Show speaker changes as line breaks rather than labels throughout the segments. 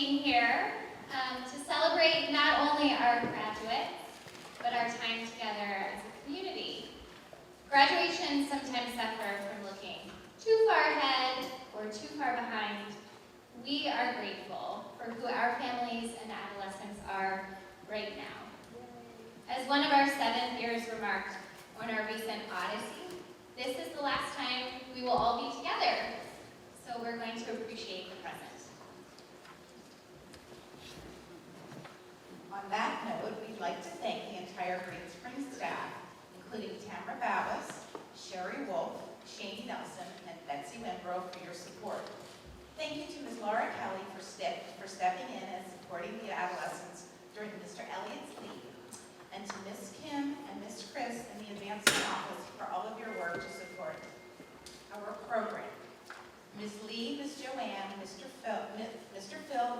being here to celebrate not only our graduates, but our time together as a community. Graduations sometimes suffer from looking too far ahead or too far behind. We are grateful for who our families and adolescents are right now. As one of our 7th years remarked on our recent Odyssey, this is the last time we will all be together, so we're going to appreciate the present.
On that note, we'd like to thank the entire Greenspring staff, including Tamara Babbas, Sherry Wolf, Shane Nelson, and Betsy Winbrough for your support. Thank you to Ms. Laura Kelly for stepping in and supporting the adolescents during Mr. Elliott's leave, and to Ms. Kim and Ms. Chris in the advancement office for all of your work to support our program. Ms. Lee, Ms. Joanne, Mr. Phil,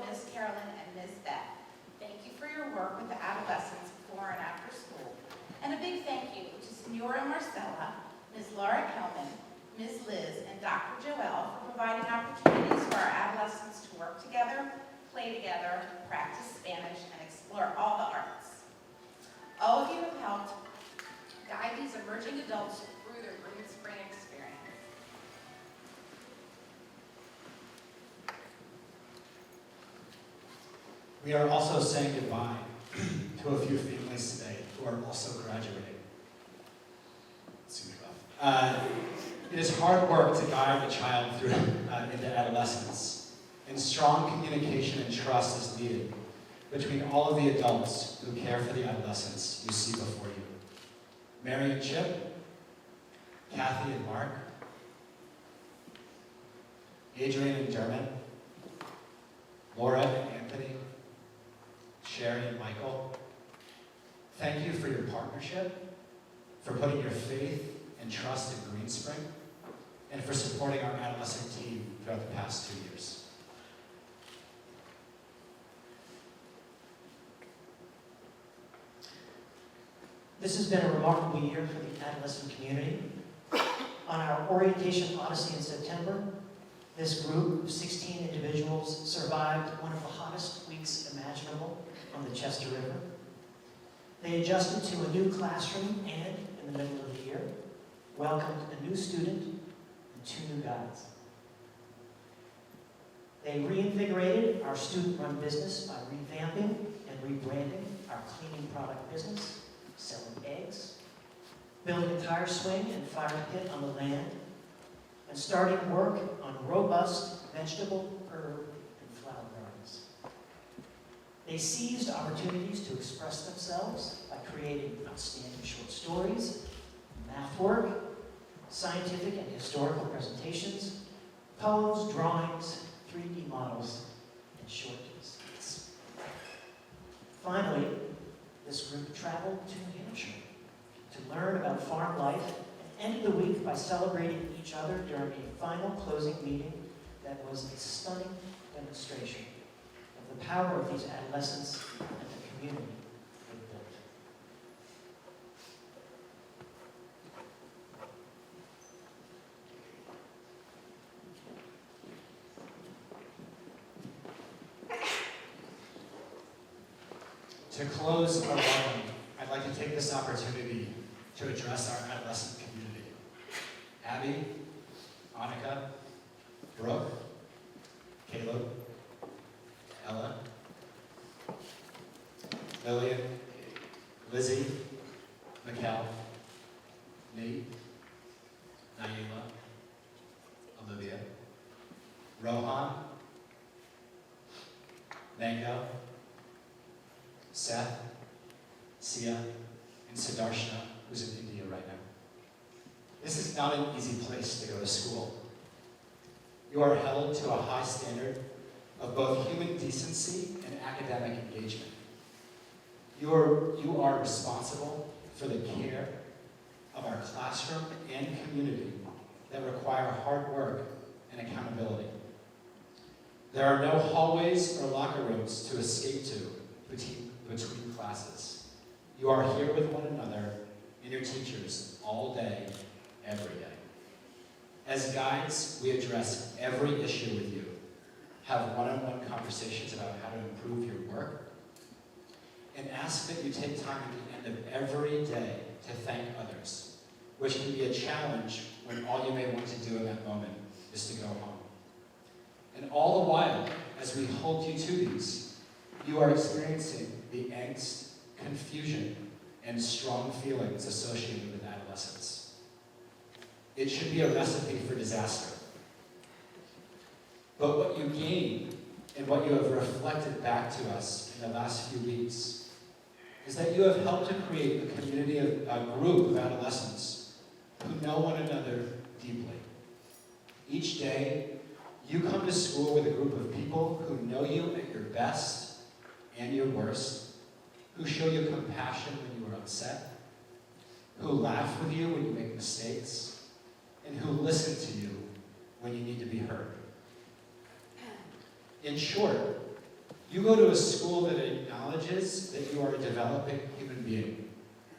Ms. Carolyn, and Ms. Beth, thank you for your work with the adolescents before and after school. And a big thank you to Senora Marcella, Ms. Laura Kelman, Ms. Liz, and Dr. Joelle for providing opportunities for our adolescents to work together, play together, practice Spanish, and explore all the arts. All of you have helped guide these emerging adults through their Greenspring experience.
We are also saying goodbye to a few families today who are also graduating. It is hard work to guide a child through into adolescence, and strong communication and trust is needed between all of the adults who care for the adolescents you see before you. Mary and Chip, Kathy and Mark, Adrian and Dermot, Laura and Anthony, Sherry and Michael, thank you for your partnership, for putting your faith and trust in Greenspring, and for supporting our adolescent team throughout the past 2 years.
This has been a remarkable year for the adolescent community. On our orientation odyssey in September, this group of 16 individuals survived one of the hottest weeks imaginable on the Chester River. They adjusted to a new classroom and, in the middle of the year, welcomed a new student and 2 new guides. They reinvigorated our student-run business by revamping and rebranding our cleaning product business, selling eggs, building a tire swing and fire pit on the land, and starting work on robust vegetable, herb, and flower gardens. They seized opportunities to express themselves by creating outstanding short stories, math work, scientific and historical presentations, poems, drawings, 3D models, and short skits. Finally, this group traveled to New Hampshire to learn about farm life and ended the week by celebrating each other during a final closing meeting that was a stunning demonstration of the power of these adolescents and the community they built.
To close our welcome, I'd like to take this opportunity to address our adolescent community. Abby, Annika, Brooke, Caleb, Ella, Lillian, Lizzie, Mikkel, Nate, Naila, Olivia, Rohan, Mango, Seth, Sia, and Siddharshna, who's in India right now. This is not an easy place to go to school. You are held to a high standard of both human decency and academic engagement. You are responsible for the care of our classroom and community that require hard work and accountability. There are no hallways or locker rooms to escape to between classes. You are here with one another and your teachers all day, every day. As guides, we address every issue with you. have one-on-one conversations about how to improve your work, and ask that you take time at the end of every day to thank others, which can be a challenge when all you may want to do in that moment is to go home. And all the while, as we hold you to these, you are experiencing the angst, confusion, and strong feelings associated with adolescence. It should be a recipe for disaster. But what you gain and what you have reflected back to us in the last few weeks is that you have helped to create a community, a group of adolescents who know one another deeply. Each day, you come to school with a group of people who know you at your best and your worst, who show you compassion when you are upset, who laugh with you when you make mistakes, and who listen to you when you need to be heard. In short, you go to a school that acknowledges that you are a developing human being,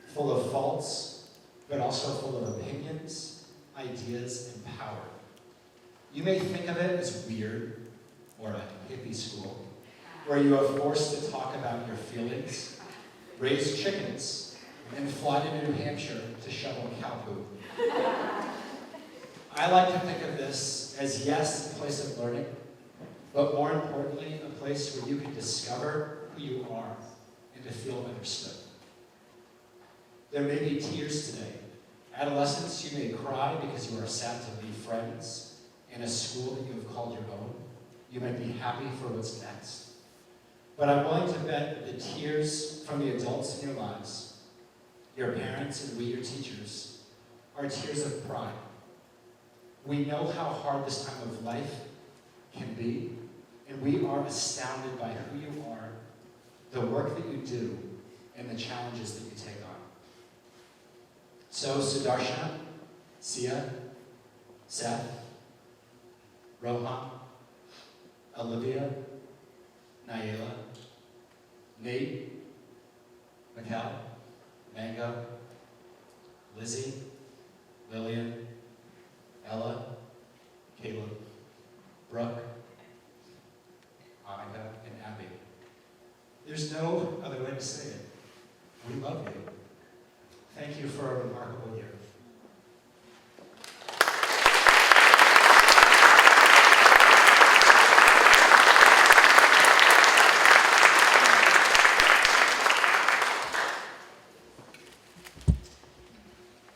full of faults, but also full of opinions, ideas, and power. You may think of it as weird or a hippie school, where you are forced to talk about your feelings, raise chickens, and fly to New Hampshire to shovel cow poop. I like to think of this as, yes, a place of learning, but more importantly, a place where you can discover who you are and to feel understood. There may be tears today. Adolescents, you may cry because you are sad to leave friends in a school that you have called your own. You might be happy for what's next. But I'm willing to bet that the tears from the adults in your lives, your parents and we, your teachers, are tears of pride. We know how hard this time of life can be, and we are astounded by who you are, the work that you do, and the challenges that you take on. So, Sudarshana, Sia, Seth, Rohan, Olivia, Nayela, Nate, Mikkel, Mango, Lizzie, Lillian, Ella, Caleb, Brooke, Annika, and Abby. There's no other way to say it. We love you. Thank you for a remarkable year.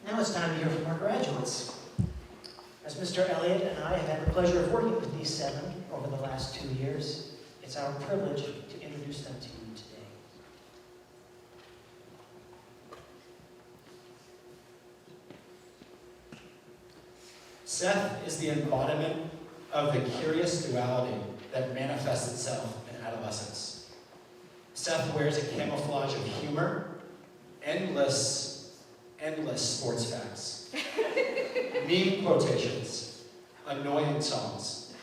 Now it's time to hear from our graduates. As Mr. Elliott and I have had the pleasure of working with these 7 over the last 2 years, it's our privilege to introduce them to you today.
Seth is the embodiment of the curious duality that manifests itself in adolescence. Seth wears a camouflage of humor, endless sports facts, meme quotations, annoying songs,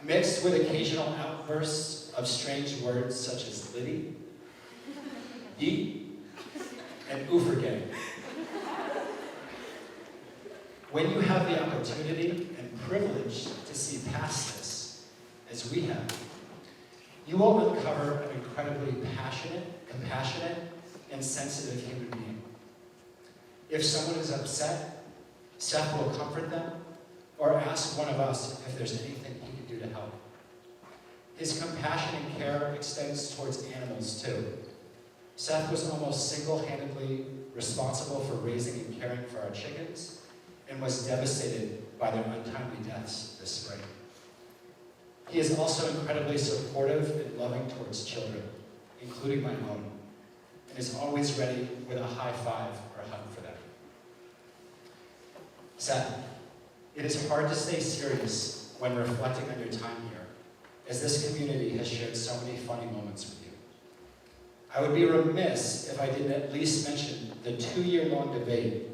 mixed with occasional outbursts of strange words such as Liddy, yeet, and oofergang. When you have the opportunity and privilege to see past this, as we have, you will uncover an incredibly passionate, compassionate, and sensitive human being. If someone is upset, Seth will comfort them or ask one of us if there's anything he can do to help. His compassion and care extends towards animals too. Seth was almost single-handedly responsible for raising and caring for our chickens and was devastated by their untimely deaths this spring. He is also incredibly supportive and loving towards children, including my own, and is always ready with a high five or a hug for them. Seth, it is hard to stay serious when reflecting on your time here, as this community has shared so many funny moments with you. I would be remiss if I didn't at least mention the 2-year-long debate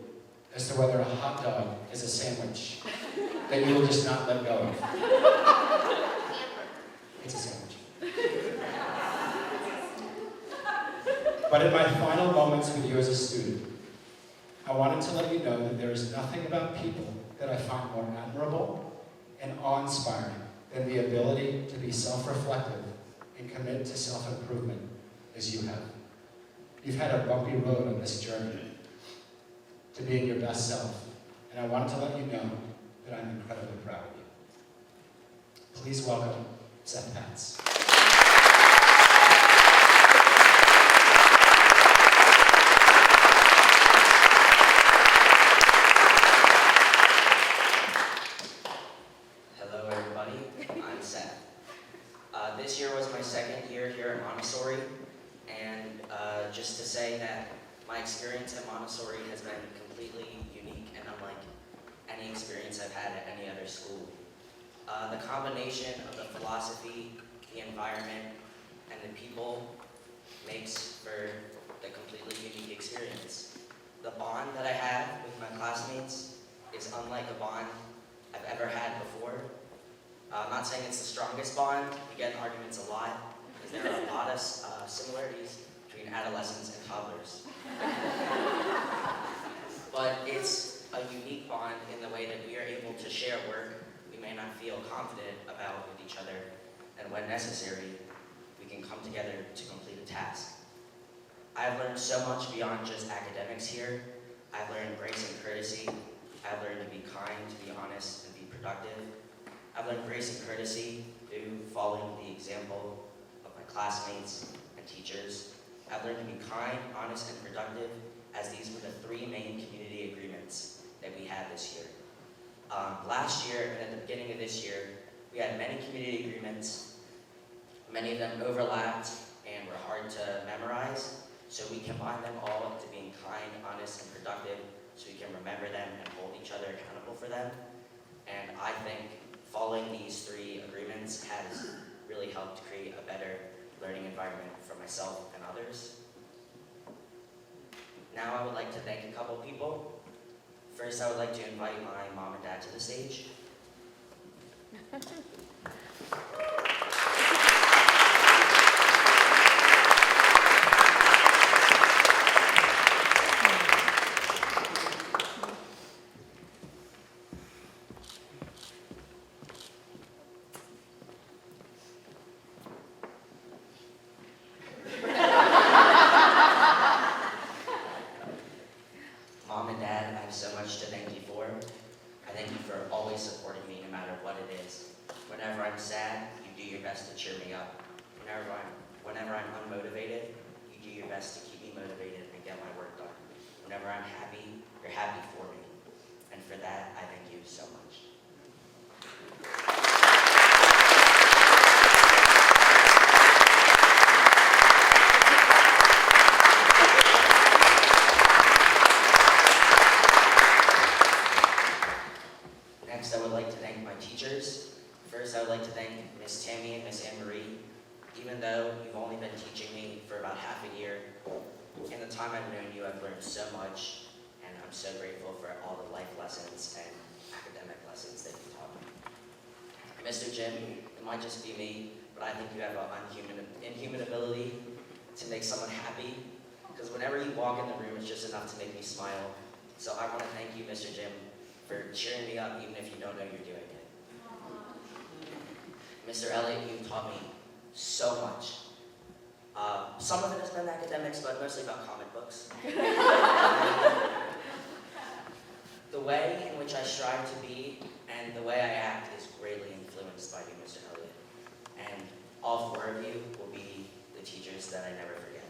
as to whether a hot dog is a sandwich that you will just not let go of. It's a sandwich. But in my final moments with you as a student, I wanted to let you know that there is nothing about people that I find more admirable and awe-inspiring than the ability to be self-reflective and commit to self-improvement as you have. You've had a bumpy road on this journey to being your best self, and I wanted to let you know that I'm incredibly proud of you. Please welcome Seth Pence.
Hello everybody, I'm Seth. This year was my second year here at Montessori, and just to say that my experience at Montessori has been completely unique and unlike any experience I've had at any other school. The combination of the philosophy, the environment, and the people makes for the completely unique experience. The bond that I have with my classmates is unlike a bond I've ever had before. I'm not saying it's the strongest bond. We get in arguments a lot because there are a lot of similarities between adolescents and toddlers. But it's a unique bond in the way that we are able to share work we may not feel confident about with each other, and when necessary, we can come together to complete a task. I've learned so much beyond just academics here. I've learned grace and courtesy. I've learned to be kind, to be honest, and be productive. I've learned grace and courtesy through following the example of my classmates and teachers. I've learned to be kind, honest, and productive, as these were the three main community agreements that we had this year. Last year, and at the beginning of this year, we had many community agreements. Many of them overlapped and were hard to memorize, so we combined them all into being kind, honest, and productive, so we can remember them and hold each other accountable for them. And I think following these three agreements has really helped create a better learning environment for myself and others. Now I would like to thank a couple people. First, I would like to invite my mom and dad to the stage. Mom and Dad, I have so much to thank you for. I thank you for always supporting me no matter what it is. Whenever I'm sad, you do your best to cheer me up. Whenever I'm unmotivated, you do your best to keep me motivated and get my work done. Whenever I'm happy, you're happy for me. And for that, I thank you so much. Next, I would like to thank my teachers. First, I would like to thank Miss Tammy and Miss Anne Marie. Even though you've only been teaching me for about half a year, in the time I've known you, I've learned so much, and I'm so grateful for all the life lessons and academic lessons that you taught me. Mr. Jim, it might just be me, but I think you have an inhuman ability to make someone happy, because whenever you walk in the room, it's just enough to make me smile. So I want to thank you, Mr. Jim, for cheering me up even if you don't know you're doing it. Mr. Elliott, you taught me so much. Some of it has been academics, but mostly about comic books. The way in which I strive to be and the way I act is greatly influenced by you, Mr. Elliott. And all four of you will be the teachers that I never forget.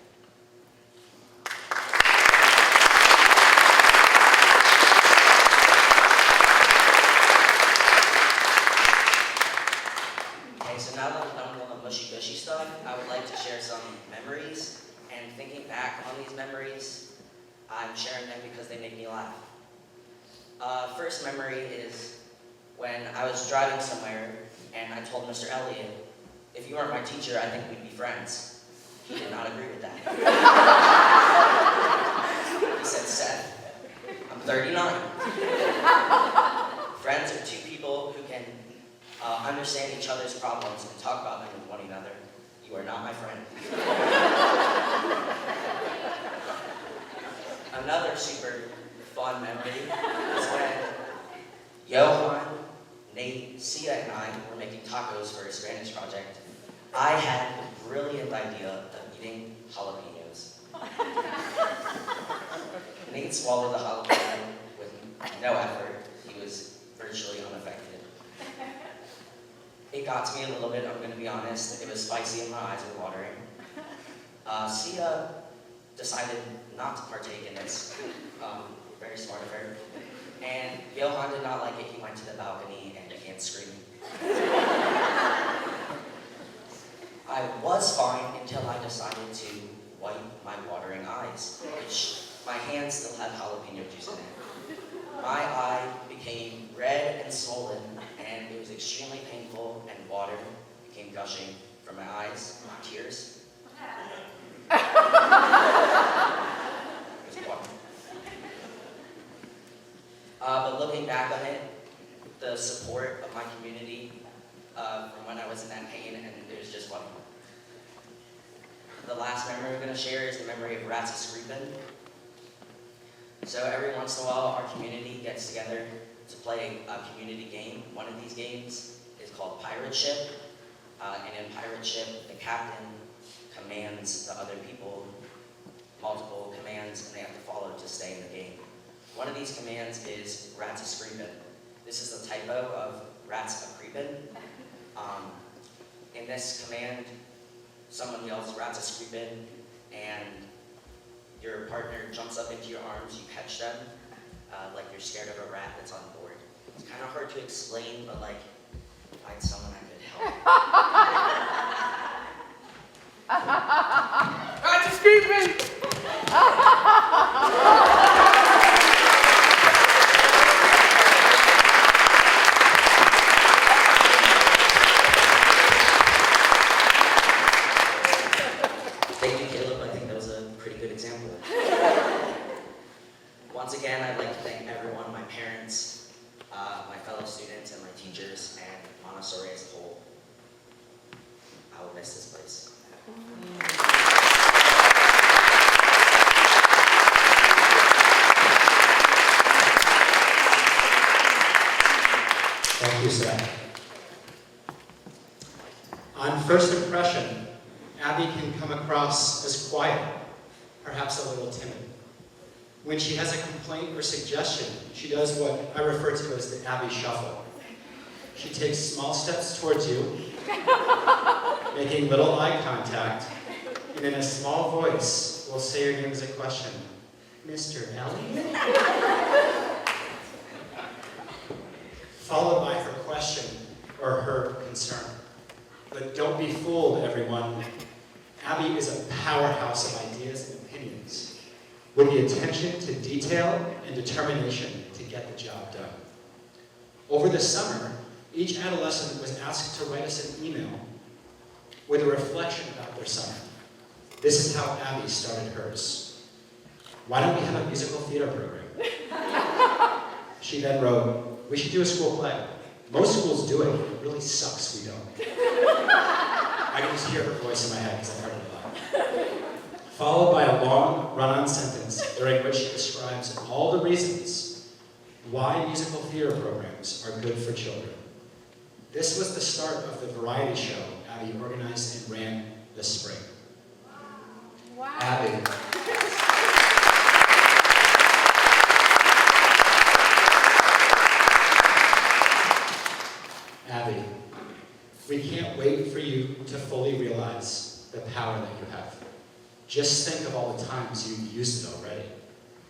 Okay, so now that I'm done with all the mushy-gushy stuff, I would like to share some memories. And thinking back on these memories, I'm sharing them because they make me laugh. First memory is when I was driving somewhere and I told Mr. Elliott, if you weren't my teacher, I think we'd be friends. He did not agree with that. He said, Seth, I'm 39. Friends are two people who can understand each other's problems and talk about them with one another. You are not my friend. Another super fun memory is when Johan, Nate, Sia, and I were making tacos I had the brilliant idea of eating jalapenos. Nate swallowed the jalapeno with no effort. He was virtually unaffected. It got to me a little bit, I'm going to be honest. It was spicy and my eyes were watering. Sia decided not to partake in this. Very smart of her. And Johan did not like it. He went to the balcony and began screaming. I was fine until I decided to wipe my watering eyes, which my hands still had jalapeno juice in it. My eye became red and swollen, and it was extremely painful, and water became gushing from my eyes, tears. It was water. But looking back on it, the support of my community from when I was in that pain, and it was just funny. The last memory we're going to share is the memory of Rats Screepin'. So every once in a while, our community gets together to play a community game. One of these games is called Pirate Ship. And in Pirate Ship, the captain commands the other people multiple commands, and they have to follow to stay in the game. One of these commands is Rats Screepin'. This is the typo of Rats A-Creepin'. In this command, someone yells Rats A-Screepin', and your partner jumps up into your arms, you catch them, like you're scared of a rat that's on board. It's kind of hard to explain, but like, find someone I could help.
Rats A-Screepin'!
Thank you, Caleb. I think that was a pretty good example. Once again, I'd like to thank everyone, my parents, my fellow students, and my teachers, and Montessori as a whole. I will miss this place.
Thank you, Seth. On first impression, Abby can come across as quiet, perhaps a little timid. When she has a complaint or suggestion, she does what I refer to as the Abby shuffle. She takes small steps towards you, making little eye contact, and in a small voice will say your name as a question. Mr. Elliott? Followed by her question or her concern. But don't be fooled, everyone. Abby is a powerhouse of ideas and opinions, with the attention to detail and determination to get the job done. Over the summer, each adolescent was asked to write us an email with a reflection about their summer. This is how Abby started hers. Why don't we have a musical theater program? She then wrote, we should do a school play. Most schools do it, but it really sucks we don't. I can just hear her voice in my head because I've heard it a lot. Followed by a long run-on sentence during which she describes all the reasons why musical theater programs are good for children. This was the start of the variety show Abby organized and ran this spring.
Wow.
Abby. Abby, we can't wait for you to fully realize the power that you have. Just think of all the times you've used it already.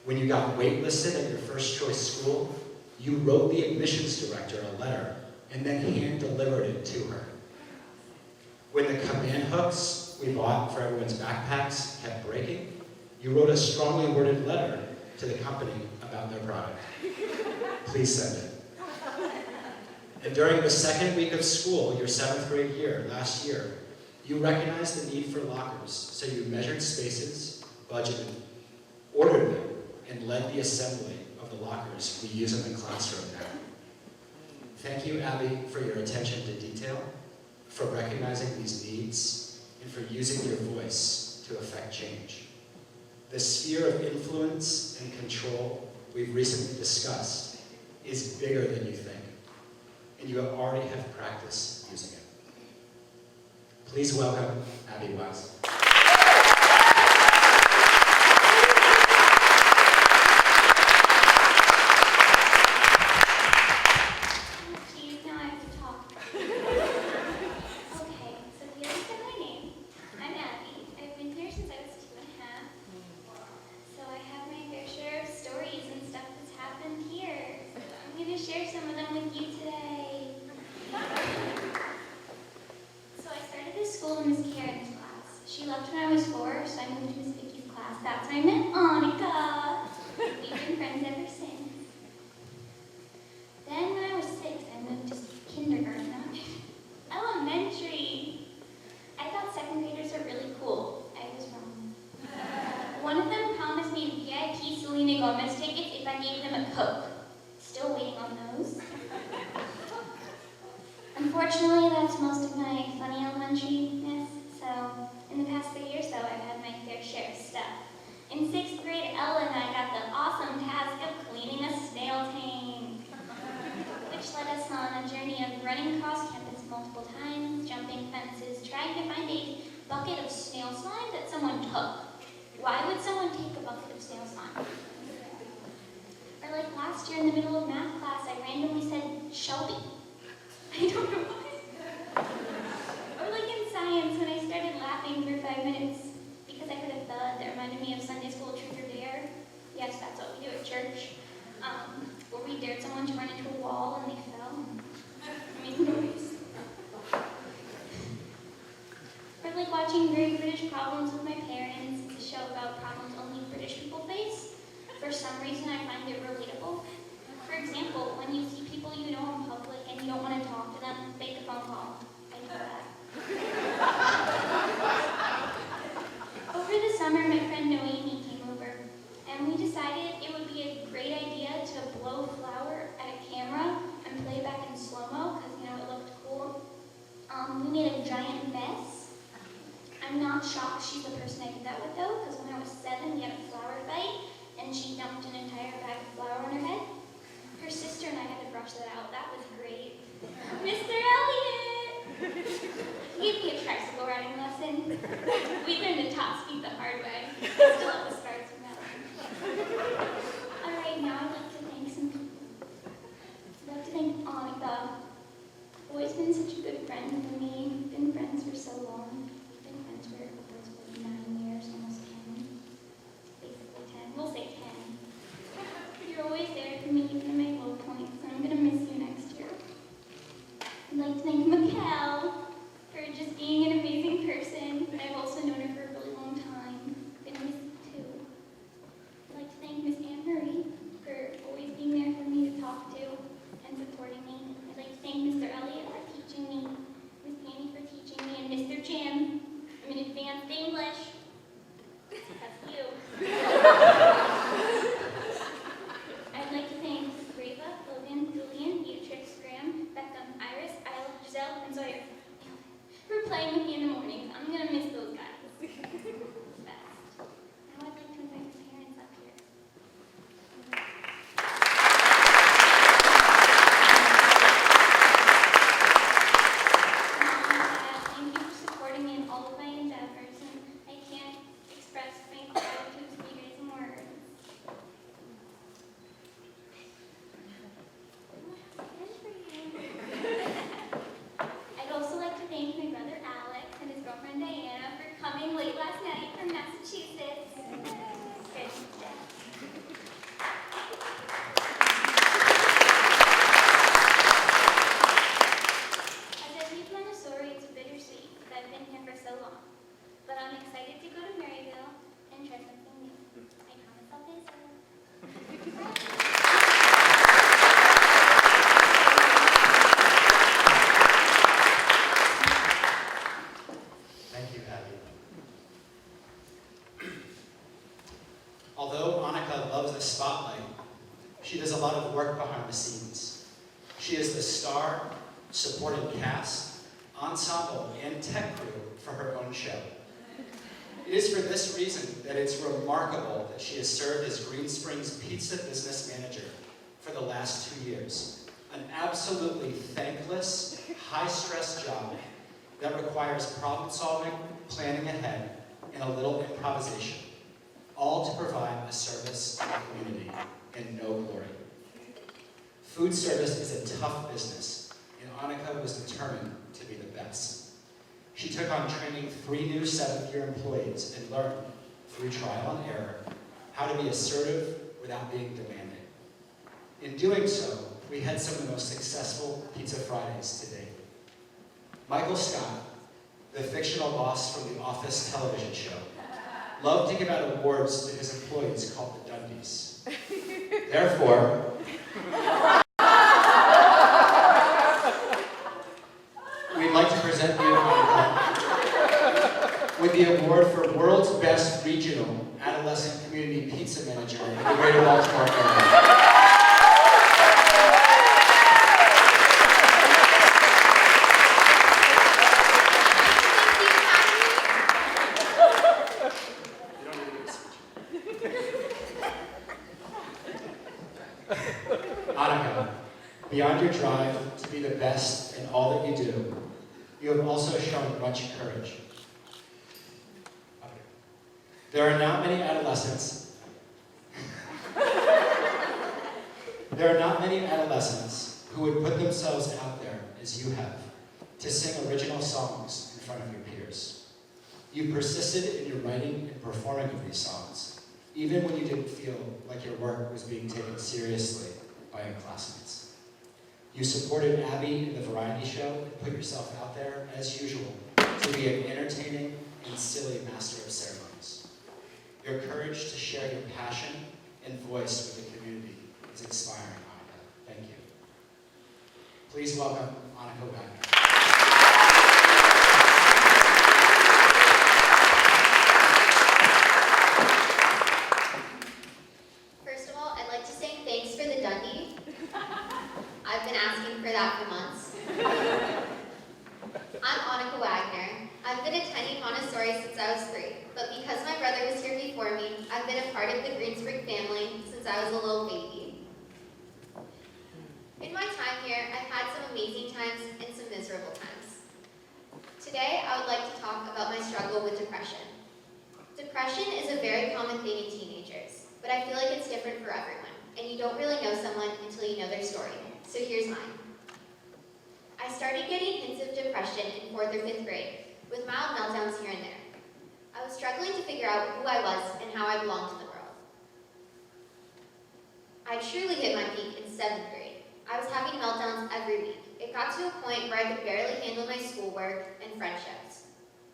When you got waitlisted at your first choice school, you wrote the admissions director a letter and then hand-delivered it to her. When the command hooks we bought for everyone's backpacks kept breaking, you wrote a strongly worded letter to the company about their product. Please send it. And during the second week of school, your 7th grade year, last year, you recognized the need for lockers, so you measured spaces, budgeted, ordered them, and led the assembly of the lockers we use in the classroom now. Thank you, Abby, for your attention to detail, for recognizing these needs, and for using your voice to affect change. The sphere of influence and control we've recently discussed is bigger than you think, and you already have practice using it. Please welcome Abby West.
Geez, now I have to talk. Okay, so here's my name. I'm Abby. I've been here since I was 2.5. So I have my fair share of stories and stuff that's happened here. So I'm going to share some of them with you today. So I started this school in Miss Karen's class. She left when I was 4, so I moved to Miss Vicky's class. That's when I met Annika. We've been friends ever since. Then when I was 6, I moved to kindergarten. Elementary. I thought second graders are really cool. I was wrong. One of them promised me VIP Selena Gomez tickets if I gave them a Coke. Still waiting on those. Unfortunately, that's most of my funny elementary-ness. So, in the past 3 years, though, I've had my fair share of stuff. In 6th grade, Ella and I got the awesome task of cleaning a snail tank, which led us on a journey of running across campus multiple times, jumping fences, trying to find a bucket of snail slime that someone took. Why would someone take a bucket of snail slime? Or like last year in the middle of math class, I randomly said Shelby. I don't know why. Or like in science, when I started laughing for 5 minutes because I heard a thud that reminded me of Sunday school truth or dare. Yes, that's what we do at church. Where we dared someone to run into a wall and they fell. Made noise. Or like watching Very British Problems with my parents. It's a show about problems only British people face. For some reason, I find it relatable. For example, when you see people you know in public and you don't want to talk to them, make a phone call. I do that. Over the summer, my friend Noemi came over, and we decided it would be a great idea to blow flour at a camera and play back in slow-mo, because, you know, it looked cool. We made a giant mess. I'm not shocked she's the person I did that with, though, because when I was 7, we had a flour fight, and she dumped an entire bag of flour on her head. Her sister and I had to brush that out. That was great. Mr. Elliott! He gave me a tricycle riding lesson. We learned the top speed the hard way. I still have the scars from that one. All right, now I'd like to thank some people. I'd like to thank Annika. Always been such a good friend for me. Been friends for so long. We've been friends for upwards of 9 years, almost 10. Basically 10. We'll say 10. You're always there for me, even in my low points, and I'm going to miss you next year. I'd like to thank Mikkel for just being an amazing person. I've also known her for a really long time. I'm going to miss you too. I'd like to thank Miss Anne Marie for always being there for me to talk to and supporting me. I'd like to thank Mr. Elliott for teaching me, Miss Annie for teaching me, and Mr. Jim. I'm in advanced English. That's you. I'd like to thank Reva, Logan, Julian, Beatrix, Graham, Beckham, Iris, Isla, Giselle, and Zoya for playing with me in the mornings. I'm going to miss those guys. Best. Now I'd like to invite my parents up here. Mom and Dad, thank you for supporting me in all of my endeavors, and I can't express my gratitude to you guys in words. I'd also like to thank my brother Alex and his girlfriend Diana for coming late last night from Massachusetts. Good. As I leave Montessori, it's bittersweet because I've been here for so long. But I'm excited to go to Maryville and try something new. I promise I'll be soon.
Thank you, Abby. Although Annika loves the spotlight, she does a lot of work behind the scenes. She is the star, supporting cast, ensemble, and tech crew for her own show. It is for this reason that it's remarkable that she has served as Greenspring's pizza business manager for the last 2 years. An absolutely thankless, high-stress job, that requires problem solving, planning ahead, and a little improvisation, all to provide a service to the community in no glory. Food service is a tough business, and Annika was determined to be the best. She took on training 3 new 7th-year employees and learned, through trial and error, how to be assertive without being demanding. In doing so, we had some of the most successful Pizza Fridays to date. Michael Scott, the fictional boss from the Office television show, loved to give out awards to his employees called the Dundies. Therefore, we'd like to present you with the award for World's Best Regional Adolescent Community Pizza Manager in the Greater Baltimore area. Annika, beyond your drive to be the best in all that you do, you have also shown much courage. There are not many adolescents who would put themselves out there as you have to sing original songs in front of your peers. You persisted in your writing and performing of these songs, even when you didn't feel like your work was being taken seriously by your classmates. You supported Abby in the variety show and put yourself out there, as usual, to be an entertaining and silly master of ceremonies. Your courage to share your passion and voice with the community is inspiring, Annika. Thank you. Please welcome Annika Wagner.
First of all, I'd like to say thanks for the Dundee. I've been asking for that for months. I'm Annika Wagner. I've been attending Montessori since I was 3, but because my brother was here before me, I've been a part of the Greenspring family since I was a little baby. In my time here, I've had some amazing times and some miserable times. Today, I would like to talk about my struggle with depression. Depression is a very common thing in teenagers, but I feel like it's different for everyone, and you don't really know someone until you know their story. So here's mine. I started getting hints of depression in 4th or 5th grade, with mild meltdowns here and there. I was struggling to figure out who I was and how I belonged in the world. I truly hit my peak in 7th grade. I was having meltdowns every week. It got to a point where I could barely handle my schoolwork and friendships.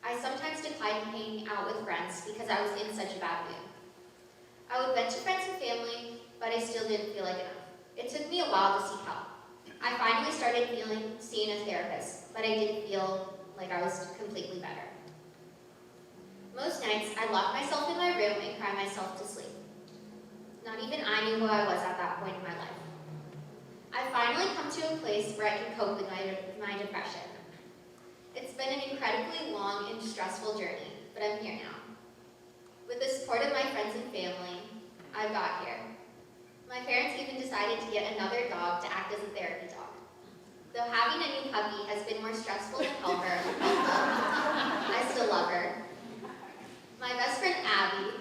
I sometimes declined hanging out with friends because I was in such a bad mood. I would vent to friends and family, but I still didn't feel like enough. It took me a while to seek help. I finally started seeing a therapist, but I didn't feel like I was completely better. Most nights, I locked myself in my room and cried myself to sleep. Not even I knew who I was at that point in my life. I finally come to a place where I can cope with my depression. It's been an incredibly long and stressful journey, but I'm here now. With the support of my friends and family, I got here. My parents even decided to get another dog to act as a therapy dog. Though having a new puppy has been more stressful than helper, I still love her. My best friend Abby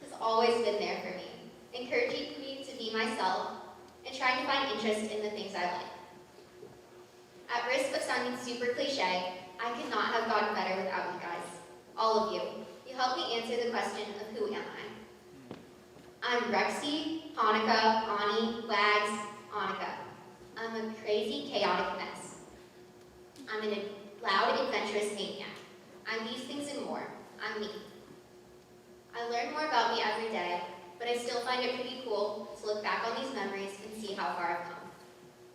has always been there for me, encouraging me to be myself and trying to find interest in the things I like. At risk of sounding super cliche, I could not have gotten better without you guys. All of you. You helped me answer the question of who am I? I'm Rexy, Hanukkah, Ani, Wags, Annika. I'm a crazy, chaotic mess. I'm a loud, adventurous maniac. I'm these things and more. I'm me. I learn more about me every day, but I still find it pretty cool to look back on these memories and see how far I've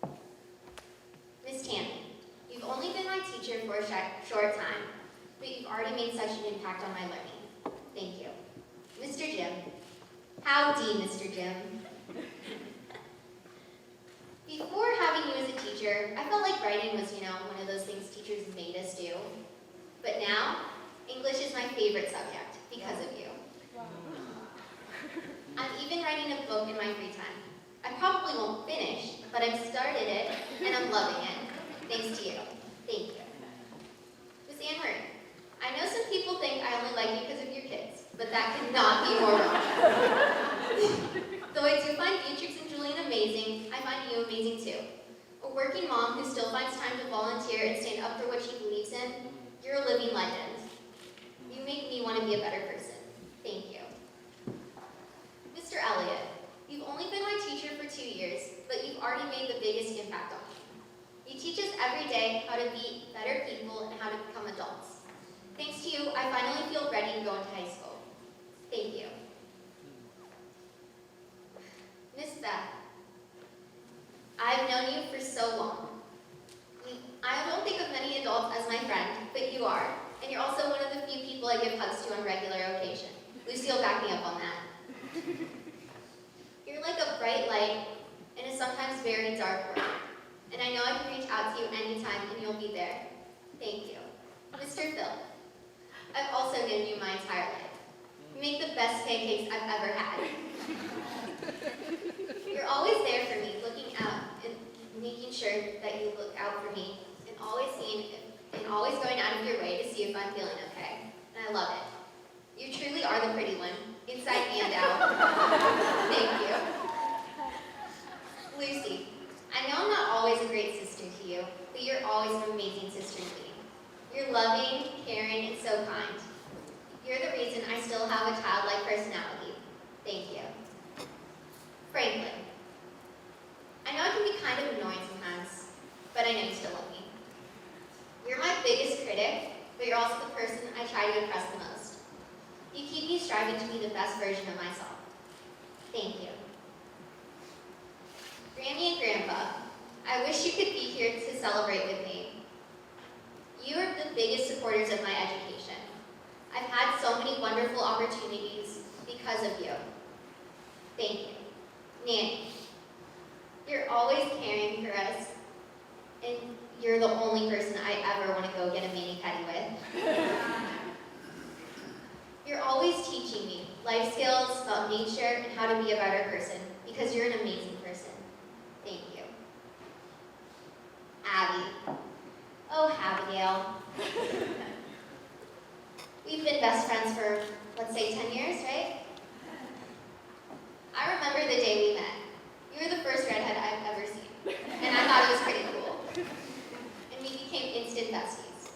come. Miss Tammy, you've only been my teacher for a short time, but you've already made such an impact on my learning. Thank you. Mr. Jim. Howdy, Mr. Jim. Before having you as a teacher, I felt like writing was, one of those things teachers made us do. But now, English is my favorite subject because of you. I'm even writing a book in my free time. I probably won't finish, but I've started it, and I'm loving it. Thanks to you. Thank you.
that could not be more wrong. Though I do find Beatrix and Julian amazing, I find you amazing too. A working mom who still finds time to volunteer and stand up for what she believes in, you're a living legend. You make me want to be a better person. Thank you. Mr. Elliott, you've only been my teacher for 2 years, but you've already made the biggest impact on me. You teach us every day how to be better people and how to become adults. Thanks to you, I finally feel ready to go into high school. Thank you. Miss Beth, I've known you for so long. I don't think of many adults as my friend, but you are. And you're also one of the few people I give hugs to on regular occasion. Lucy will back me up on that. You're like a bright light in a sometimes very dark world. And I know I can reach out to you anytime and you'll be there. Thank you. Mr. Phil, I've also known you my entire life. You make the best pancakes I've ever had. You're always there for me, looking out and making sure that you look out for me, and always going out of your way to see if I'm feeling okay. And I love it. You truly are the pretty one, inside and out. Thank you. Lucy, I know I'm not always a great sister to you, but you're always an amazing sister to me. You're loving, caring, and so kind. You're the reason I still have a childlike personality. Thank you. Franklin, I know I can be kind of annoying sometimes, but I know you still love me. You're my biggest critic, but you're also the person I try to impress the most. You keep me striving to be the best version of myself. Thank you. Granny and Grandpa, I wish you could be here to celebrate with me. You are the biggest supporters of my education. I've had so many wonderful opportunities because of you. Thank you. Nanny, you're always caring for us, and you're the only person I ever want to go get a mani-pedi with. You're always teaching me life skills about nature and how to be a better person, because you're an amazing person. Thank you. Abby. Oh, Abigail. We've been best friends for, let's say, 10 years, right? I remember the day we met. You were the first redhead I've ever seen, and I thought it was pretty cool. And we became instant besties.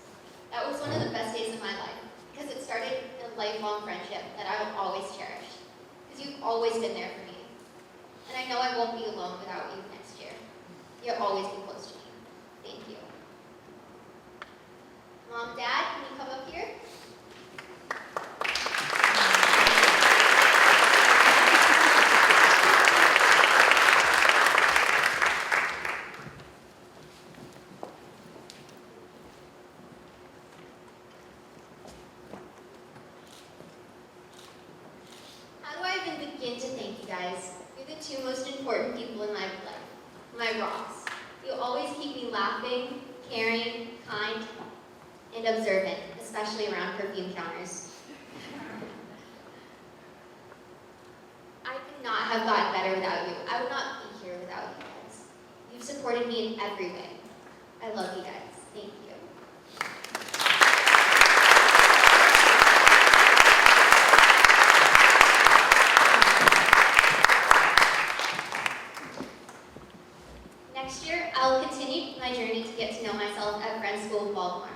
That was one of the best days of my life, because it started a lifelong friendship that I will always cherish, because you've always been there for me. And I know I won't be alone without you next year. You'll always be close to me. Thank you. Mom, Dad, can you come up here? Begin to thank you guys. You're the two most important people in my life, my rocks. You always keep me laughing, caring, kind, and observant, especially around perfume counters. I could not have gotten better without you. I would not be here without you guys. You've supported me in every way. I love you guys. Thank you. Next year, I'll continue my journey to get to know myself at Friends School of Baltimore.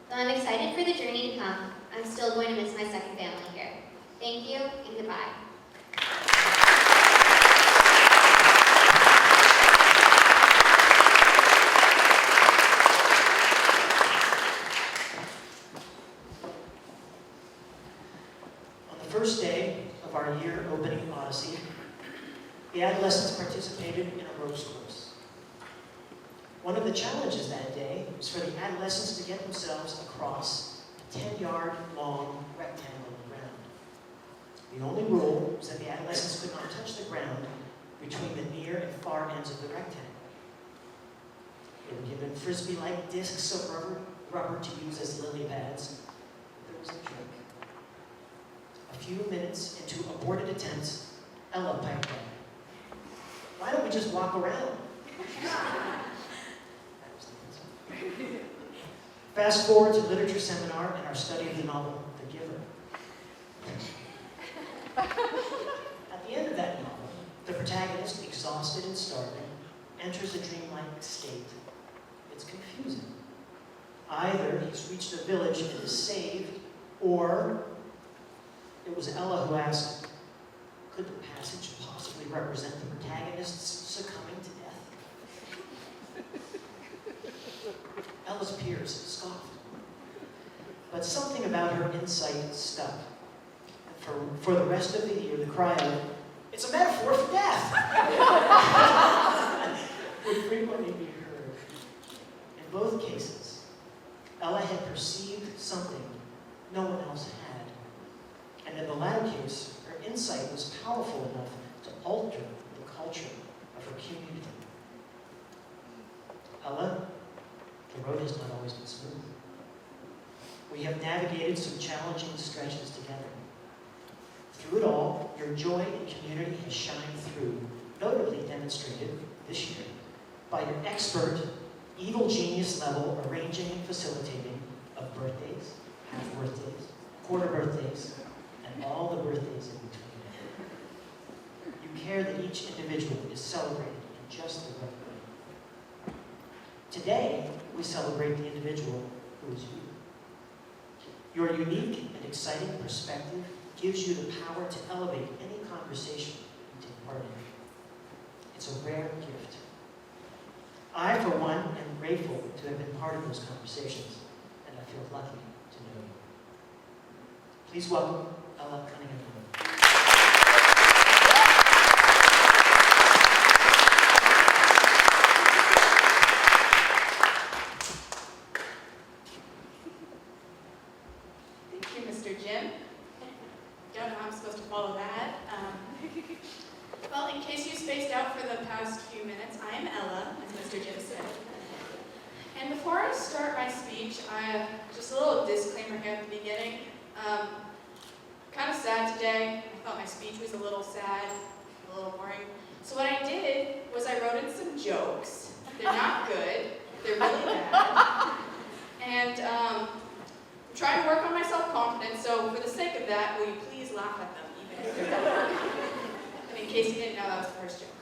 Though I'm excited for the journey to come, I'm still going to miss my second family here. Thank you, and goodbye.
On the first day of our year opening Odyssey, the adolescents participated in a rose course. One of the challenges that day was for the adolescents to get themselves across a 10-yard long rectangle on the ground. The only rule was that the adolescents could not touch the ground between the near and far ends of the rectangle. They were given frisbee-like discs of rubber to use as lily pads. There was a trick. A few minutes into aborted attempts, Ella piped up, "Why don't we just walk around?" Fast forward to literature seminar and our study of the novel, The Giver. enters a dreamlike state. It's confusing. Either he's reached a village and is saved, or it was Ella who asked, could the passage possibly represent the protagonist's succumbing to death? Ella's peers scoffed. But something about her insight stuck. For the rest of the year, the cry of, it's a metaphor for death, would frequently be heard. In both cases, Ella had perceived something no one else had. And in the latter case, her insight was powerful enough to alter the culture of her community. Ella, the road has not always been smooth. We have navigated some challenging stretches together. Through it all, your joy in community has shined through, notably demonstrated this year by your expert, evil genius level arranging and facilitating of birthdays, half birthdays, quarter birthdays, and all the birthdays in between. You care that each individual is celebrated in just the right way. Today, we celebrate the individual who is you. Your unique and exciting perspective gives you the power to elevate any conversation you take part in. It's a rare gift. I, for one, am grateful to have been part of those conversations, and I feel lucky to know you. Please welcome Ella Cunningham.
Thank you, Mr. Jim. Don't know how I'm supposed to follow that. Well, in case you spaced out for the past few minutes, I am Ella, as Mr. Jim said. And before I start my speech, just a little disclaimer here at the beginning. Kind of sad today. I thought my speech was a little sad, a little boring. So what I did was I wrote in some jokes. They're not good. They're really bad. And I'm trying to work on my self-confidence, so for the sake of that, will you please laugh at them, even if they're bad? And in case you didn't know, that was the first joke.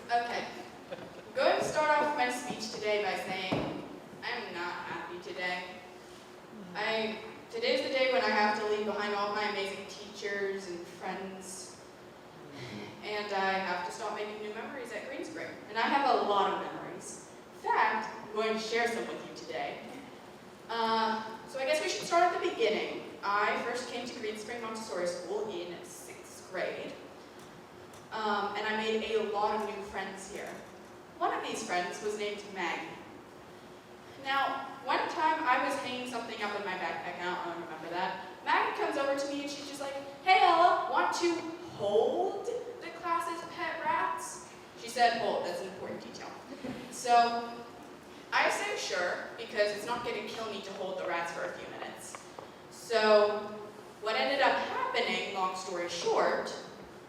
Okay. I'm going to start off my speech today by saying I'm not happy today. Today's the day when I have to leave behind all my amazing teachers and friends, and I have to stop making new memories at Greenspring. And I have a lot of memories. In fact, I'm going to share some with you today. So I guess we should start at the beginning. I first came to Greenspring Montessori School in 6th grade, and I made a lot of new friends here. One of these friends was named Maggie. Now, one time I was hanging something up in my backpack, I don't remember that. Maggie comes over to me and she's just like, hey Ella, want to hold the class's pet rats? She said hold, that's an important detail. So, I say sure, because it's not going to kill me to hold the rats for a few minutes. So, what ended up happening, long story short,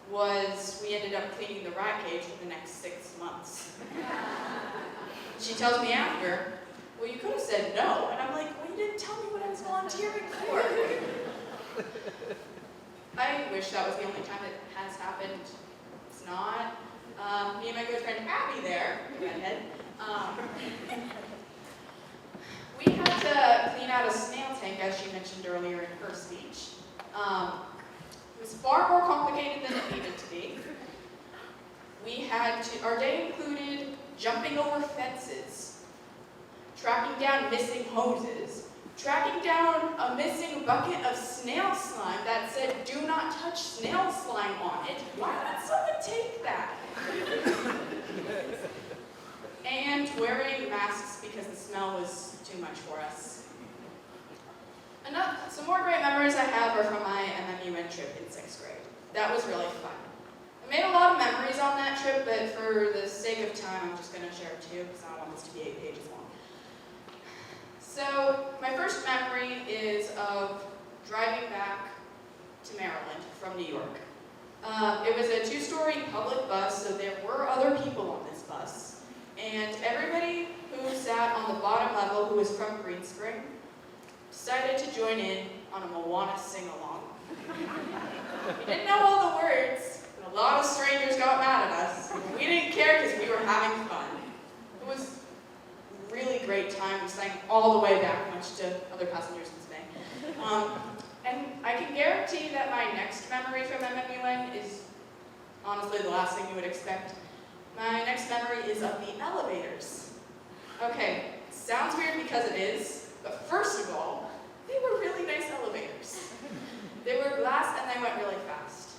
was we ended up cleaning the rat cage for the next 6 months. She tells me after, well, you could have said no. And I'm like, well, you didn't tell me what I was volunteering for. I wish that was the only time it has happened. It's not. Me and my good friend Abby there, redhead, we had to clean out a snail tank, as she mentioned earlier in her speech. It was far more complicated than it needed to be. Our day included jumping over fences, tracking down missing hoses, tracking down a missing bucket of snail slime that said, do not touch snail slime on it. Why would someone take that? And wearing masks because the smell was too much for us. Some more great memories I have are from my MMUN trip in 6th grade. That was really fun. I made a lot of memories on that trip, but for the sake of time, I'm just going to share 2 because I don't want this to be 8 pages long. So, my first memory is of driving back to Maryland from New York. It was a 2-story public bus, so there were other people on this bus. And everybody who sat on the bottom level, who was from Greenspring, decided to join in on a Moana sing-along. We didn't know all the words, but a a lot of strangers got mad at us. We didn't care because we were having fun. It was a really great time. We sang all the way back, much to other passengers in Spain. And I can guarantee that my next memory from MMUN is honestly the last thing you would expect. My next memory is of the elevators. Okay, sounds weird because it is, but first of all, they were really nice elevators. They were glass and they went really fast.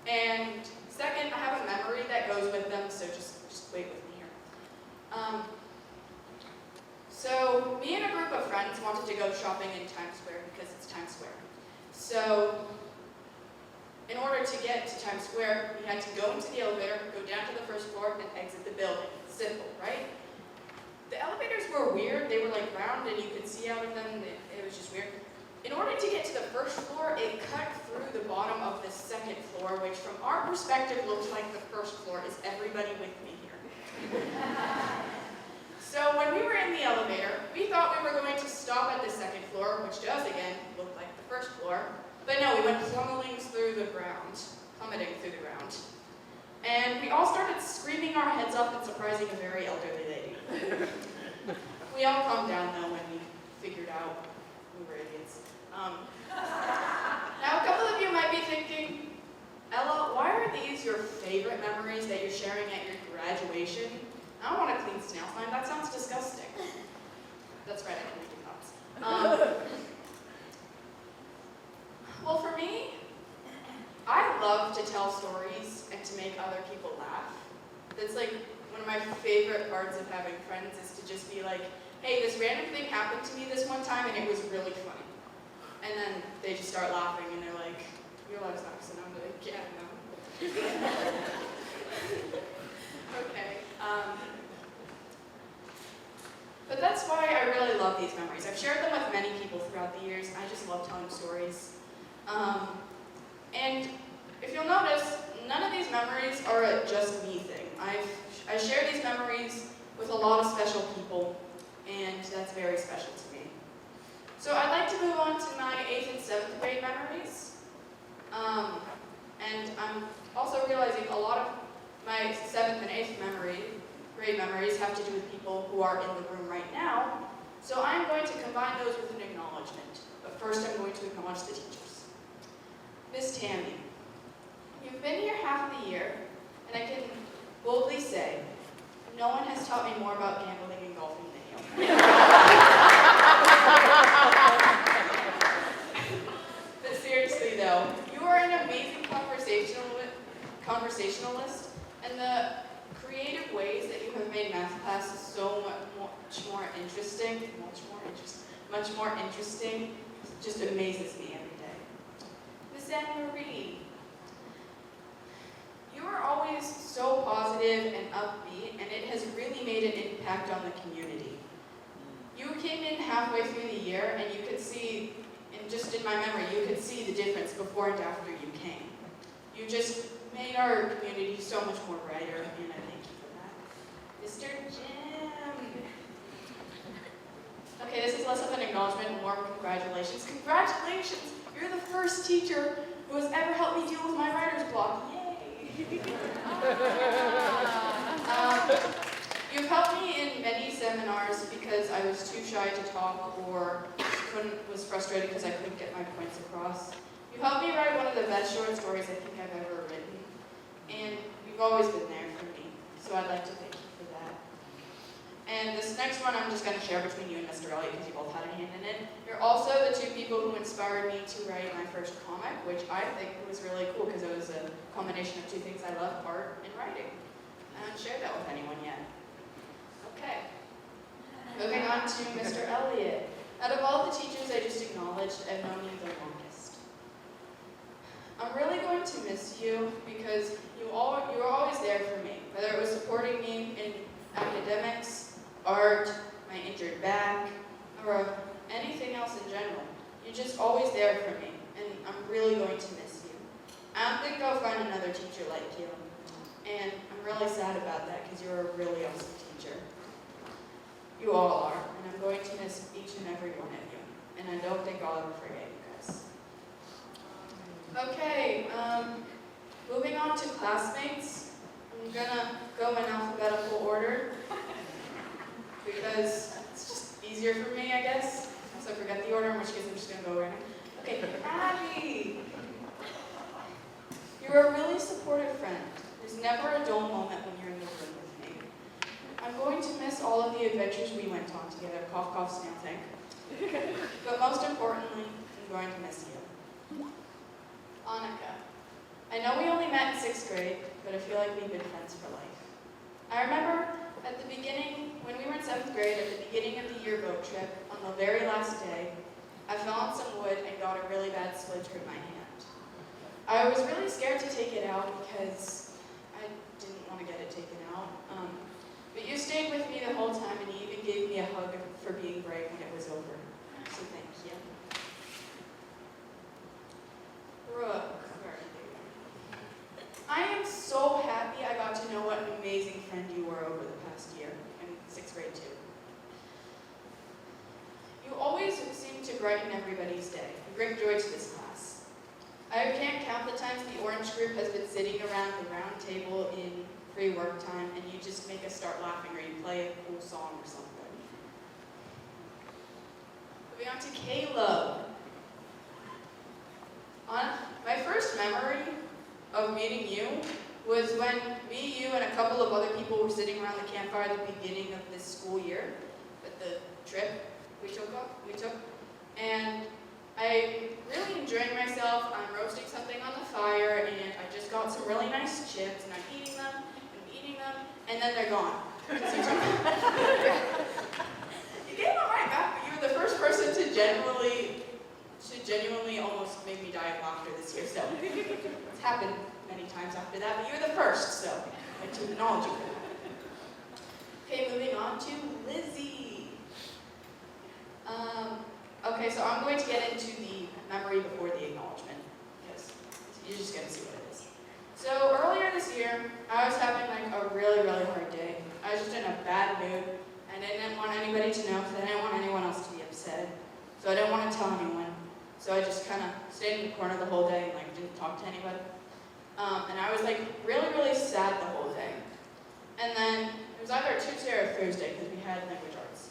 And second, I have a memory that goes with them, so just wait with me here. So me and a group of friends wanted to go shopping in Times Square because it's Times Square. So in order to get to Times Square, we had to go into the elevator, go down to the first floor, and exit the building. Simple, right? The elevators were weird. They were like round and you could see out of them. It was just weird. In order to get to the first floor, it cut through the bottom of the second floor, which from our perspective looks like the first floor. Is everybody with me here? So when we were in the elevator, we thought we were going to stop at the second floor, which does again look like the first floor. But no, we went plummeting through the ground, plummeting through the ground. And we all started screaming our heads off and surprising a very elderly lady. We all calmed down though when we figured out we were idiots. Now a couple of you might be thinking, Ella, why are these your favorite memories that you're sharing at your graduation? I don't want to clean snail slime, that sounds disgusting. That's right, I can read thoughts. Well, for me, I love to tell stories and to make other people laugh. That's like one of my favorite parts of having friends is to just be like, hey, this random thing happened to me this one time and it was really funny. And then they just start laughing and they're like, your life sucks. And I'm like, yeah, no. Okay. But that's why I really love these memories. I've shared them with many people throughout the years. I just love telling stories. And if you'll notice, none of these memories are a just me thing. I share these memories with a lot of special people, and that's very special to me. So I'd like to move on to my 8th and 7th grade memories. And I'm also realizing a lot of my 7th and 8th grade memories have to do with people who are in the room right now. So I'm going to combine those with an acknowledgement. But first I'm going to acknowledge the teachers. Miss Tammy, you've been here half the year, and I can boldly say, no one has taught me more about gambling and golfing than you. But seriously though, you are an amazing conversationalist, and the creative ways that you have made math classes so much more interesting, just amazes me every day. Miss Anne-Marie, you are always so positive and upbeat, and it has really made an impact on the community. You came in halfway through the year, and you could see, and just in my memory, you could see the difference before and after you came. You just made our community so much more brighter, and I thank you for that. Mr. Jim. Okay, this is less of an acknowledgement and more congratulations. Congratulations! You're the first teacher who has ever helped me deal with my writer's block. Yay! You've helped me in many seminars because I was too shy to talk or was frustrated because I couldn't get my points across. You helped me write one of the best short stories I think I've ever written. And you've always been there for me, so I'd like to thank you for that. And this next one I'm just going to share between you and Mr. Elliott because you both had a hand in it. You're also the two people who inspired me to write my first comic, which I think was really cool because it was a combination of two things I love, art and writing. I haven't shared that with anyone yet. Okay. Moving on to Mr. Elliott. Out of all the teachers I just acknowledged, I've known you the longest. I'm really going to miss you because you were always there for me, whether it was supporting me in academics, art, my injured back, or anything else in general. You're just always there for me, and I'm really going to miss you. I don't think I'll find another teacher like you, and I'm really sad about that because you're a really awesome teacher. You all are, and I'm going to miss each and every one of you, and I don't think I'll ever forget you guys. Okay, Moving on to classmates, I'm gonna go in alphabetical order because it's just easier for me, I guess. So I forget the order, in which case I'm just gonna go random. Okay, Abby! You're a really supportive friend. There's never a dull moment when you're in the room with me. I'm going to miss all of the adventures we went on together, cough, cough, snail tank. But most importantly, I'm going to miss you. Annika. I know we only met in 6th grade, but I feel like we've been friends for life. I remember at the beginning, when we were in 7th grade, at the beginning of the yearboat trip, on the very last day, I fell on some wood and got a really bad splinter in my hand. I was really scared to take it out because I didn't want to get it taken out. But you stayed with me the whole time, and you even gave me a hug for being brave when it was over. So thank you. Brooke. I am so happy I got to know what an amazing friend you were over the past year, in 6th grade too. You always seem to brighten everybody's day. You bring joy to this class. I can't count the times the Orange group has been sitting around the round table in free work time and you just make us start laughing or you play a cool song or something. Moving on to Caleb. My first memory of meeting you was when me, you, and a couple of other people were sitting around the campfire at the beginning of this school year, at the trip we took, and I really enjoyed myself. I'm roasting something on the fire, and I just got some really nice chips, and I'm eating them, and then they're gone. You gave them right back, but you were the first person to genuinely almost make me die of laughter this year, so it's happened many times after that, but you were the first, so I like to acknowledge you for that. Okay, moving on to Lizzie. Okay, so I'm going to get into the memory before the acknowledgement, because you're just going to see what it is. So earlier this year, I was having like a really, really hard day. I was just in a bad mood, and I didn't want anybody to know, because I didn't want anyone else to be upset. So I didn't want to tell anyone. So I just kind of stayed in the corner the whole day and like didn't talk to anybody. And I was like really, really sad the whole day. And then it was either Tuesday or Thursday because we had language arts.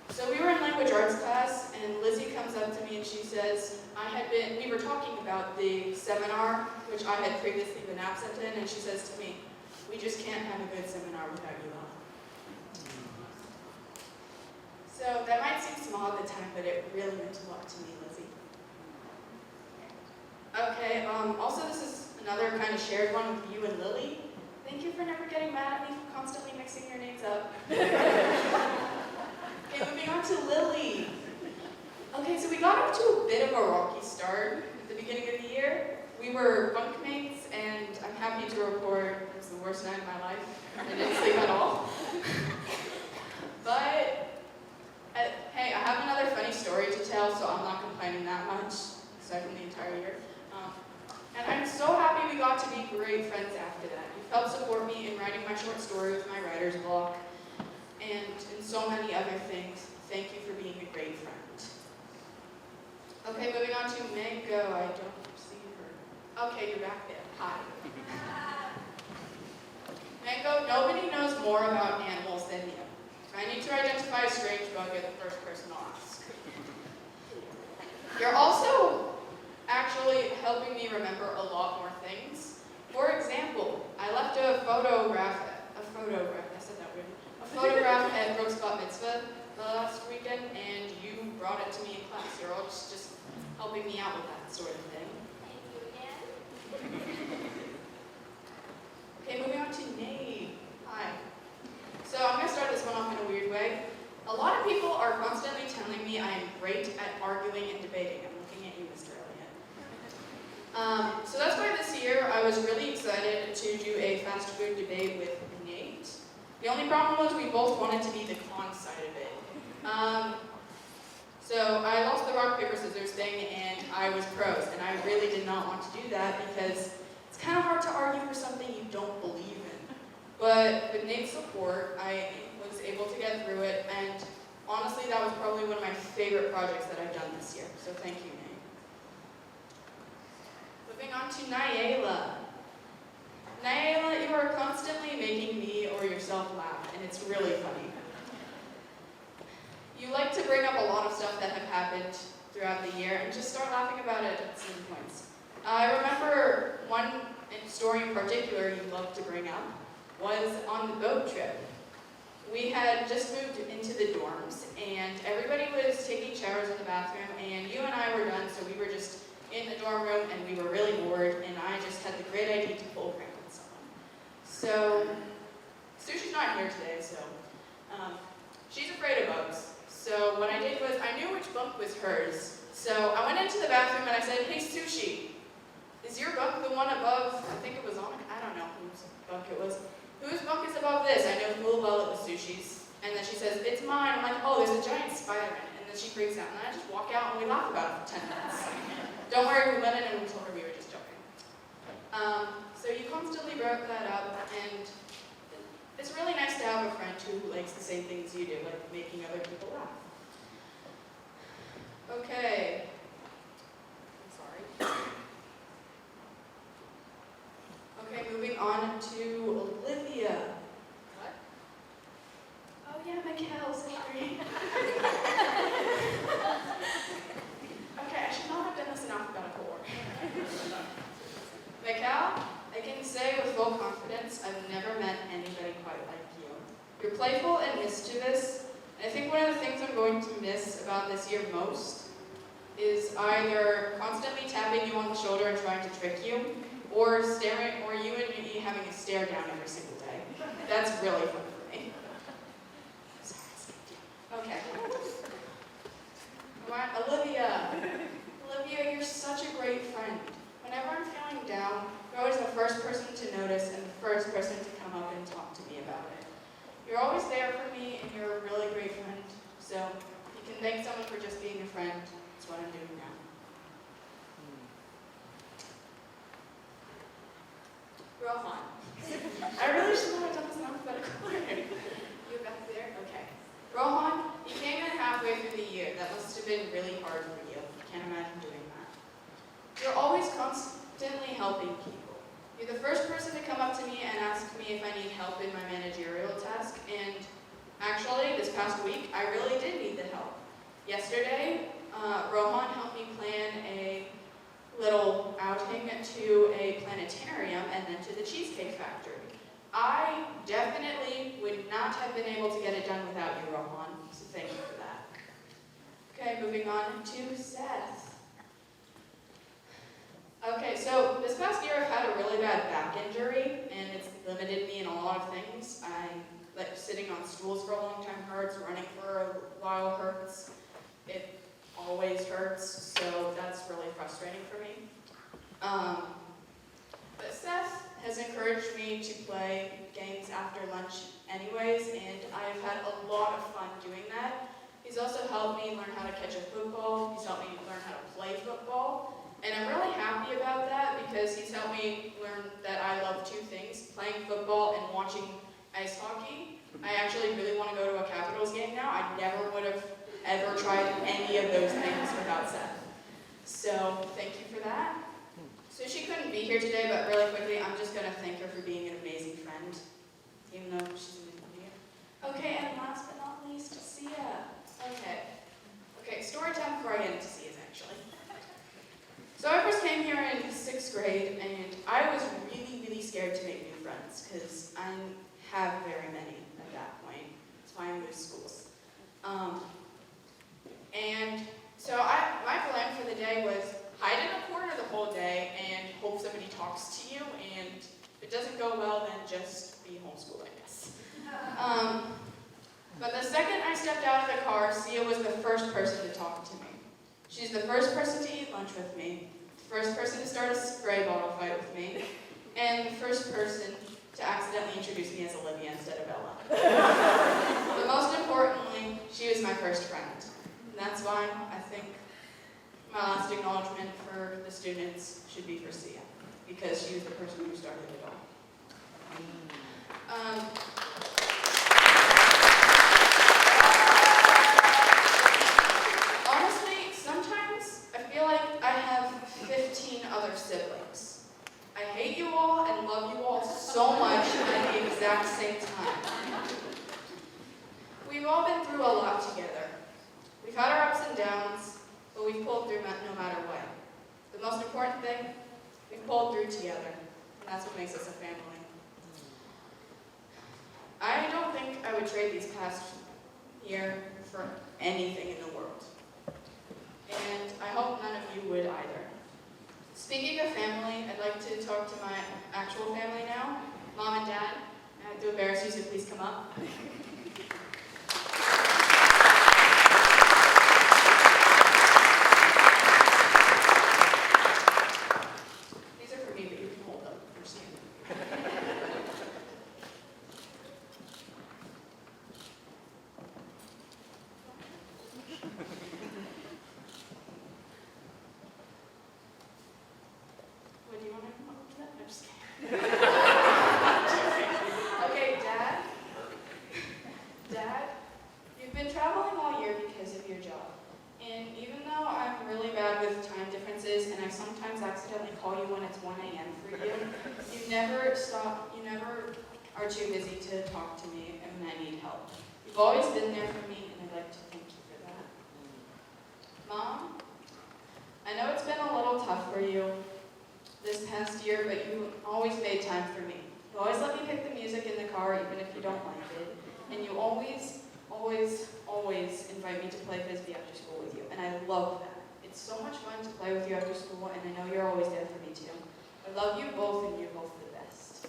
So we were in language arts class and Lizzie comes up to me and she says, we were talking about the seminar, which I had previously been absent in, and she says to me, we just can't have a good seminar without you on. So that might seem small at the time, but it really meant a lot to me, Lizzie. Okay, also this is another kind of shared one with you and Lily. Thank you for never getting mad at me for constantly mixing your names up. Okay, moving on to Lily. Okay, so we got off to a bit of a rocky start at the beginning of the year. We were bunkmates, and I'm happy to report it was the worst night of my life. I didn't sleep at all. But, hey, I have another funny story to tell, so I'm not complaining that much, aside from the entire year. And I'm so happy we got to be great friends after that. You've helped support me in writing my short story with my writer's block, and in so many other things. Thank you for being a great friend. Okay, moving on to Mango. I don't see her. Okay, you're back there. Hi. Mango, nobody knows more about animals than you. If I need to identify a strange bug, you're the first person I'll ask. You're also actually helping me remember a lot more things. For example, I left a photograph at Brooke's Bat Mitzvah last weekend, and you brought it to me in class. You're all just helping me out with that sort of thing.
Thank you again.
Okay, moving on to Nate. Hi. So I'm going to start this one off in a weird way. A lot of people are constantly telling me I am great at arguing and debating. I'm looking at you, Mr. Elliott. So that's why this year I was really excited to do a fast food debate with Nate. The only problem was we both wanted to be the con side of it. So I lost the rock, paper, scissors thing, and I was pros. And I really did not want to do that because it's kind of hard to argue for something you don't believe in. But with Nate's support, I was able to get through it, and honestly, that was probably one of my favorite projects that I've done this year. So thank you, Nate. Moving on to Nyela. Naila, you are constantly making me or yourself laugh, and it's really funny. You like to bring up a lot of stuff that have happened throughout the year and just start laughing about it at some points. I remember one story in particular you loved to bring up was on the boat trip. We had just moved into the dorms, and everybody was taking showers in the bathroom, and you and I were done, so we were just in the dorm room, and we were really bored, and I just had the great idea to pull a prank on someone. So, Sushi's not here today, so she's afraid of bugs. So what I did was, I knew which bunk was hers. So I went into the bathroom and I said, "Hey Sushi, is your bunk the one above," I think it was on, I don't know whose bunk it was. "Whose bunk is above this?" I know full well it was Sushi's. And then she says, "It's mine." I'm like, "Oh, there's a giant spider in it." And then she freaks out, and I just walk out and we laugh about it for 10 minutes. Don't worry, we went in and we told her we were just joking. So you constantly brought that up, and it's really nice to have a friend who likes the same things you do, like making other people laugh. Okay. I'm sorry. Okay, moving on to Olivia. What? Oh yeah, Mikhail, sorry. Okay, I should not have done this in alphabetical order. Mikhail, I can say with full confidence, I've never met anybody quite like you. You're playful and mischievous. I think one of the things I'm going to miss about this year most is either constantly tapping you on the shoulder and trying to trick you, or you and me having a stare down every single day. That's really fun for me. Okay. Come on, Olivia. Olivia, you're such a great friend. Whenever I'm feeling down, you're always the first person to notice and the first person to come up and talk to me about it. You're always there for me, and you're a really great friend. So, you can thank someone for just being a friend. That's what I'm doing now. Rohan. I really should not have done this in alphabetical order. You got there? Okay. Rohan, you came in halfway through the year. That must have been really hard for you. Can't imagine doing that. You're always constantly helping people. You're the first person to come up to me and ask me if I need help in my managerial task, and actually, this past week, I really did need the help. Yesterday, Rohan helped me plan a little outing to a planetarium and then to the Cheesecake Factory. I definitely would not have been able to get it done without you, Rohan, so thank you for that. Okay, moving on to Seth. Okay, so this past year I've had a really bad back injury, and it's limited me in a lot of things. Like sitting on stools for a long time hurts, running for a while hurts. It always hurts, so that's really frustrating for me. But Seth has encouraged me to play games after lunch anyways, and I've had a lot of fun doing that. He's also helped me learn how to catch a football. He's helped me learn how to play football. And I'm really happy about that because he's helped me learn that I love two things, playing football and watching ice hockey. I actually really want to go to a Capitals game now. I never would have ever tried any of those things without Seth. So thank you for that. So she couldn't be here today, but really quickly, I'm just going to thank her for being an amazing friend, even though she's in India. Okay, and last but not least, Sia. Okay, story time before I get into Sia's actually. So I first came here in 6th grade, and I was really, really scared to make new friends, because I have very many at that point. That's why I moved schools. And so my plan for the day was hide in a corner the whole day and hope somebody talks to you, and if it doesn't go well, then just be homeschooled, I guess. But the second I stepped out of the car, Sia was the first person to talk to me. She's the first person to eat lunch with me, the first person to start a spray bottle fight with me, and the first person to accidentally introduce me as Olivia instead of Ella. But most importantly, she was my first friend. And that's why I think my last acknowledgement for the students should be for Sia, because she was the person who started it all. Honestly, sometimes I feel like I have 15 other siblings. I hate you all and love you all so much at the exact same time. We've all been through a lot together. We've had our ups and downs, but we've pulled through no matter what. The most important thing, we've pulled through together, and that's what makes us a family. I don't think I would trade these past year for anything in the world. And I hope none of you would either. Speaking of family, I'd like to talk to my actual family now. Mom and Dad, I have to embarrass you, so please come up. These are for me, but you can hold them. Understand? What do you want to come up with that? I'm just kidding. Okay, Dad. Dad, you've been traveling all year because of your job. And even though I'm really bad with time differences and I sometimes accidentally call you when it's 1 a.m. for you, you never are too busy to talk to me when I need help. You've always been there for me, and I'd like to thank you for that. Mom, I know it's been a little tough for you this past year, but you always made time for me. You always let me pick the music in the car, even if you don't like it. And you always invite me to play Frisbee after school with you. And I love that. It's so much fun to play with you after school, and I know you're always there for me too. I love you both, and you're both the best.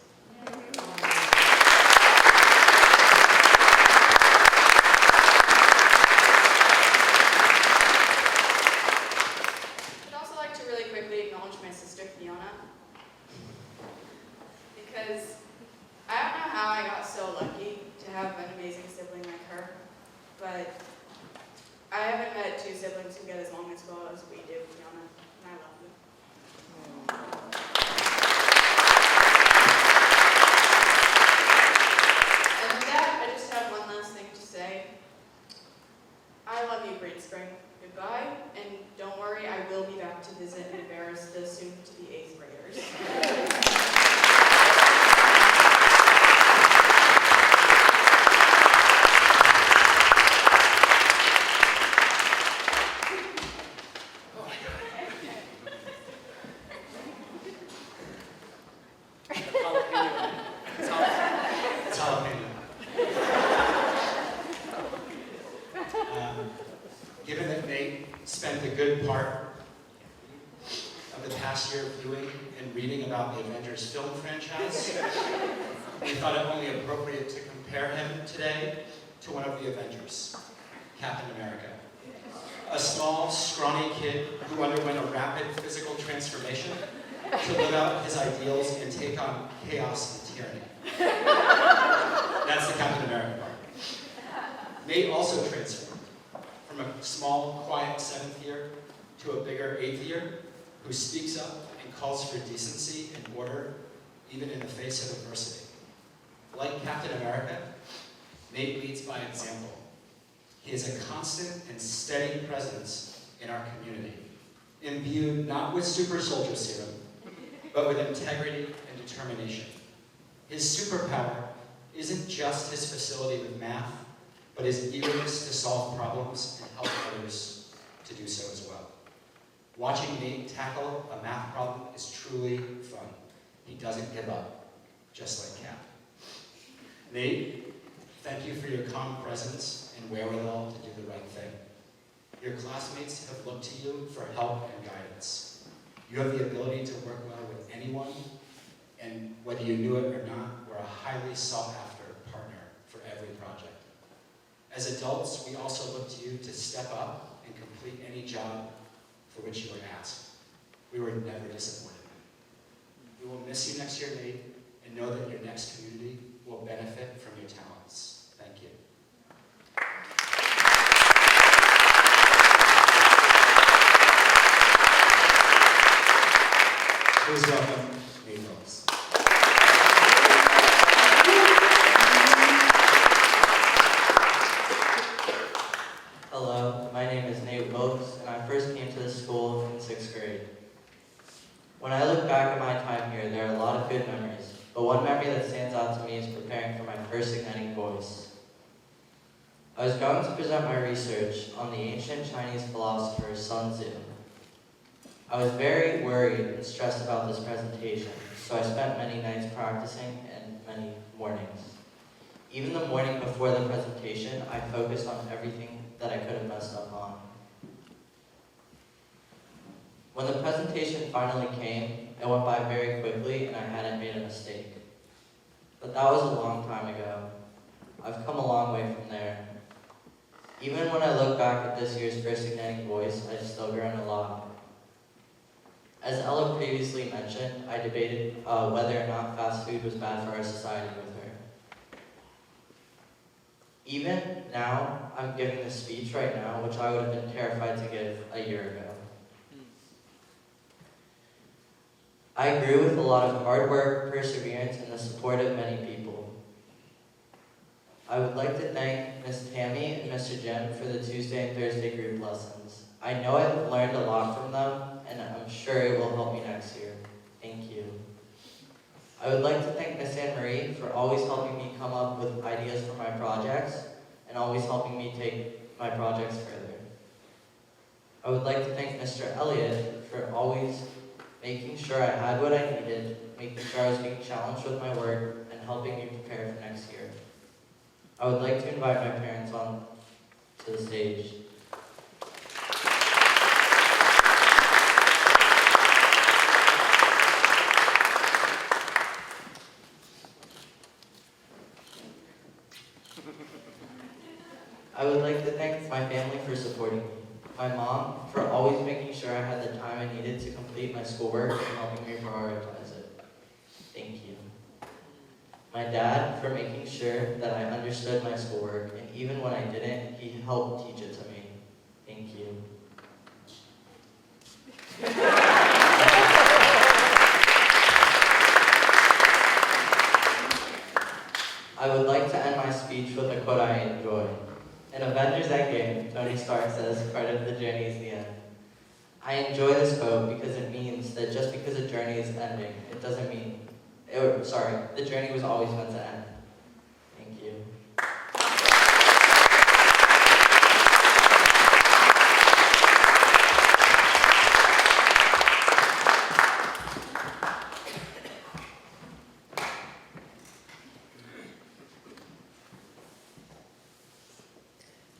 I'd also like to really quickly acknowledge my sister, Fiona. Because I don't know how I got so lucky to have an amazing sibling like her, but I haven't met two siblings who get as long as well as we do, Fiona, and I love you. And with that, I just have one last thing to say. I love you, Greenspring. Goodbye, and don't worry, I will be back to visit and embarrass the soon-to-be 8th graders.
It's jalapeno. Given that Nate spent a good part of the past year viewing and reading about the Avengers film franchise, we thought it only appropriate to compare him today to one of the Avengers, Captain America. A small, scrawny kid who underwent a rapid physical transformation to live out his ideals and take on chaos and tyranny. That's the Captain America part. Nate also transformed from a small, quiet 7th year to a bigger 8th year who speaks up and calls for decency and order even in the face of adversity. Like Captain America, Nate leads by example. He is a constant and steady presence in our community, imbued not with super soldier serum, but with integrity and determination. His superpower isn't just his facility with math, but his eagerness to solve problems and help others to do so as well. Watching Nate tackle a math problem is truly fun. He doesn't give up, just like Cap. Nate, thank you for your calm presence and wherewithal to do the right thing. Your classmates have looked to you for help and guidance. You have the ability to work well with anyone, and whether you knew it or not, were a highly sought after partner for every project. As adults, we also look to you to step up and complete any job for which you were asked. We were never disappointed. We will miss you next year, Nate, and know that your next community will benefit from your talents. Thank you. Please welcome Nate Rose.
Hello, my name is Nate Wilkes, and I first came to this school in 6th grade. When I look back at my time here, there are a lot of good memories, but one memory that stands out to me is preparing for my first Igniting Voice. I was going to present my research on the ancient Chinese philosopher Sun Tzu. I was very worried and stressed about this presentation, so I spent many nights practicing and many mornings. Even the morning before the presentation, I focused on everything that I could have messed up on. When the presentation finally came, it went by very quickly and I hadn't made a mistake. But that was a long time ago. I've come a long way from there. Even when I look back at this year's first Igniting Voice, I've still grown a lot. As Ella previously mentioned, I debated whether or not fast food was bad for our society with her. Even now, I'm giving this speech right now, which I would have been terrified to give a year ago. I grew with a lot of hard work, perseverance, and the support of many people. I would like to thank Ms. Tammy and Mr. Jim for the Tuesday and Thursday group lessons. I know I've learned a lot from them, and I'm sure it will help me next year. Thank you. I would like to thank Ms. Anne Marie for always helping me come up with ideas for my projects, and always helping me take my projects further. I would like to thank Mr. Elliott for always making sure I had what I needed, making sure I was being challenged with my work, and helping me prepare for next year. I would like to invite my parents on to the stage. I would like to thank my family for supporting me. My mom for always making sure I had the time I needed to complete my schoolwork and helping me prioritize it. Thank you. My dad for making sure that I understood my schoolwork, and even when I didn't, he helped teach it to me. Thank you. I would like to end my speech with a quote I enjoy. In Avengers Endgame, Tony Stark says, "Part of the journey is the end." I enjoy this quote because it means that just because a journey is ending, it doesn't mean, the journey was always meant to end. Thank you.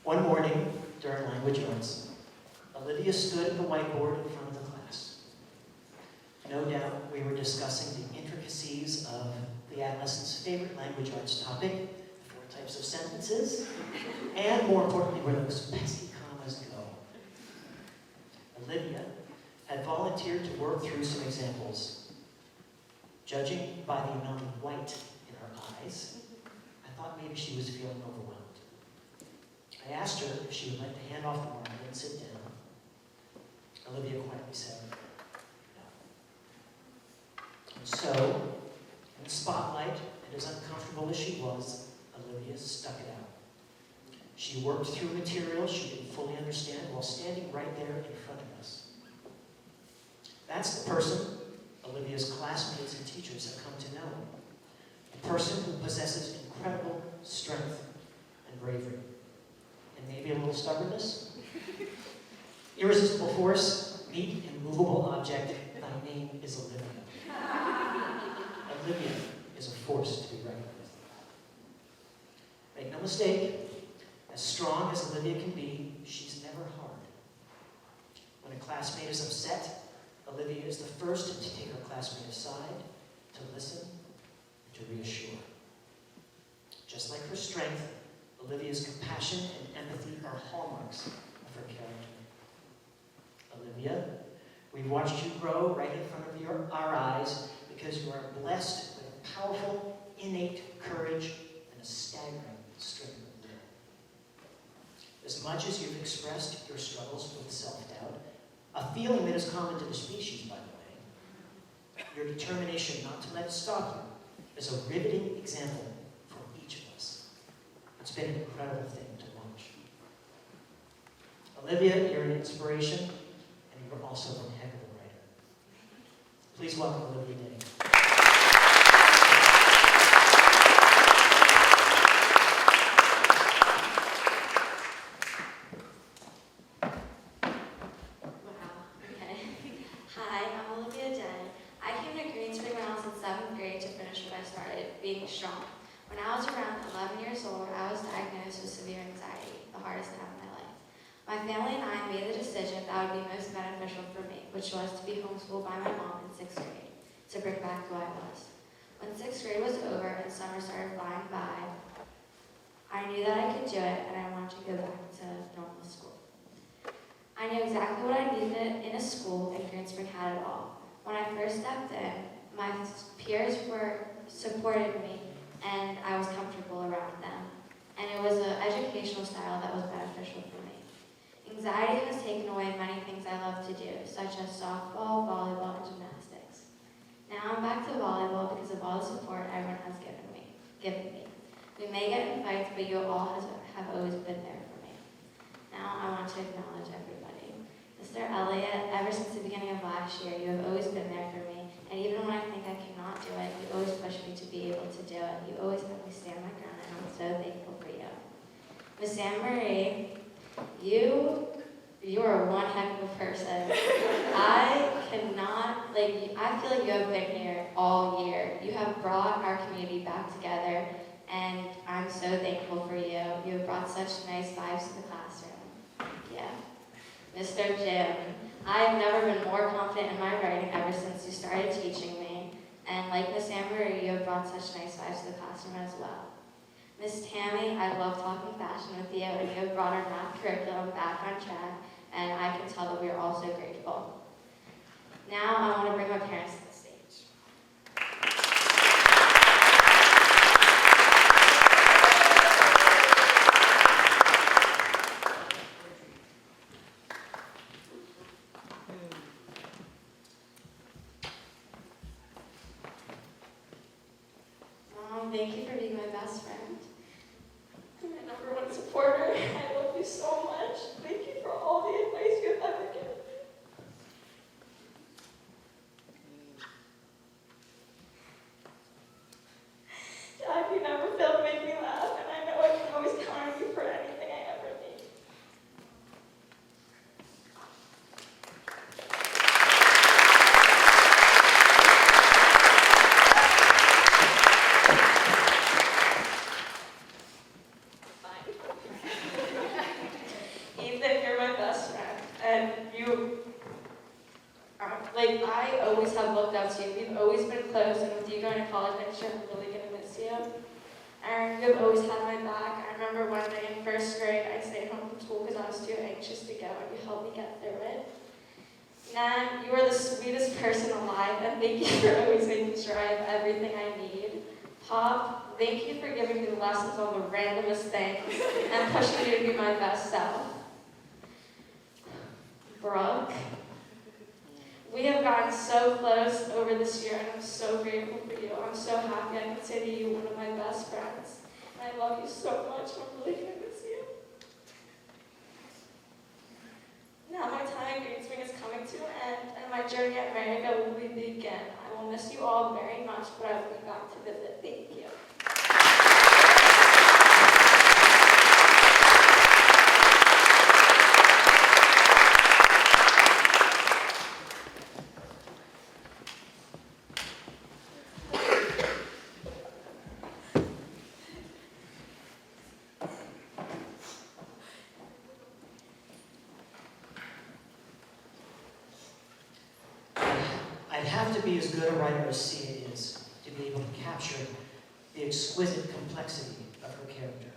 One morning, during language arts, Olivia stood at the whiteboard in front of the class. No doubt we were discussing the intricacies of the adolescent's favorite language arts topic, 4 types of sentences, and more importantly, where those pesky commas go. Olivia had volunteered to work through some examples. Judging by the amount of white in her eyes, I thought maybe she was feeling overwhelmed. I asked her if she would like to hand off the marker and sit down. Olivia quietly said, no. And so, in the spotlight, and as uncomfortable as she was, Olivia stuck it out. She worked through material she didn't fully understand while standing right there in front of us. That's the person Olivia's classmates and teachers have come to know. A person who possesses incredible strength and bravery. And maybe a little stubbornness. Irresistible force, meet immovable object, thy name is Olivia. Olivia is a force to be reckoned with. Make no mistake, as strong as Olivia can be, she's never hard. When a classmate is upset, Olivia is the first to take her classmate aside, to listen, and to reassure. Just like her strength, Olivia's compassion and empathy are hallmarks of her character. Olivia, we've watched you grow right in front of our eyes because you are blessed with a powerful, innate courage and a staggering strength of will. As much as you've expressed your struggles with self-doubt, a feeling that is common to the species, by the way, your determination not to let it stop you is a riveting example for each of us. It's been an incredible thing to watch. Olivia, you're an inspiration, and you're also one heck of a writer. Please welcome Olivia Day.
strong. When I was around 11 years old, I was diagnosed with severe anxiety, the hardest time of my life. My family and I made the decision that would be most beneficial for me, which was to be homeschooled by my mom in 6th grade, to bring back who I was. When 6th grade was over and summer started flying by, I knew that I could do it and I wanted to go back to normal school. I knew exactly what I needed in a school, and Greenspring had it all. When I first stepped in, my peers supported me and I was comfortable around them. And it was an educational style that was beneficial for me. Anxiety has taken away many things I love to do, such as softball, volleyball, and gymnastics. Now I'm back to volleyball because of all the support everyone has given me. We may get in fights, but you all have always been there for me. Now I want to acknowledge everybody. Mr. Elliott, ever since the beginning of last year, you have always been there for me. And even when I think I cannot do it, you always push me to be able to do it. You always help me stand my ground, and I'm so thankful for you. Miss Anne Marie, you are one heck of a person. I feel like you have been here all year. You have brought our community back together, and I'm so thankful for you. You have brought such nice vibes to the classroom. Yeah. Mr. Jim, I have never been more confident in my writing ever since you started teaching me. And like Miss Anne Marie, you have brought such nice vibes to the classroom as well. Miss Tammy, I love talking fashion with you, and you have brought our math curriculum back on track, and I can tell that we are all so grateful. Now I want to bring my parents to the stage. Mom, thank you for being my best friend.
I'm my number one supporter. I love you so much. Thank you for all the advice you have ever given me. Dad, you never fail to make me laugh, and I know I can always count on you for anything I ever need. Ethan, you're my best friend, and you are, I always have looked up to you. We've always been close, and with you going to college next year, I'm really going to miss you. Aaron, you have always had my back. I remember one day in 1st grade, I stayed home from school because I was too anxious to go, and you helped me get through it. Nan, you are the sweetest person alive, and thank you for always making sure I have everything I need. Pop, thank you for giving me the lessons on the randomest things and pushing me to be my best self. Brooke, we have gotten so close over this year, and I'm so grateful for you. I'm so happy I consider you one of my best friends. And I love you so much. I'm really going to miss you. Now my time at Greenspring is coming to an end, and my journey at Mariga will begin. I will miss you all very much, but I will be back to visit. Thank you.
I'd have to be as good a writer as Sia is to be able to capture the exquisite complexity of her character.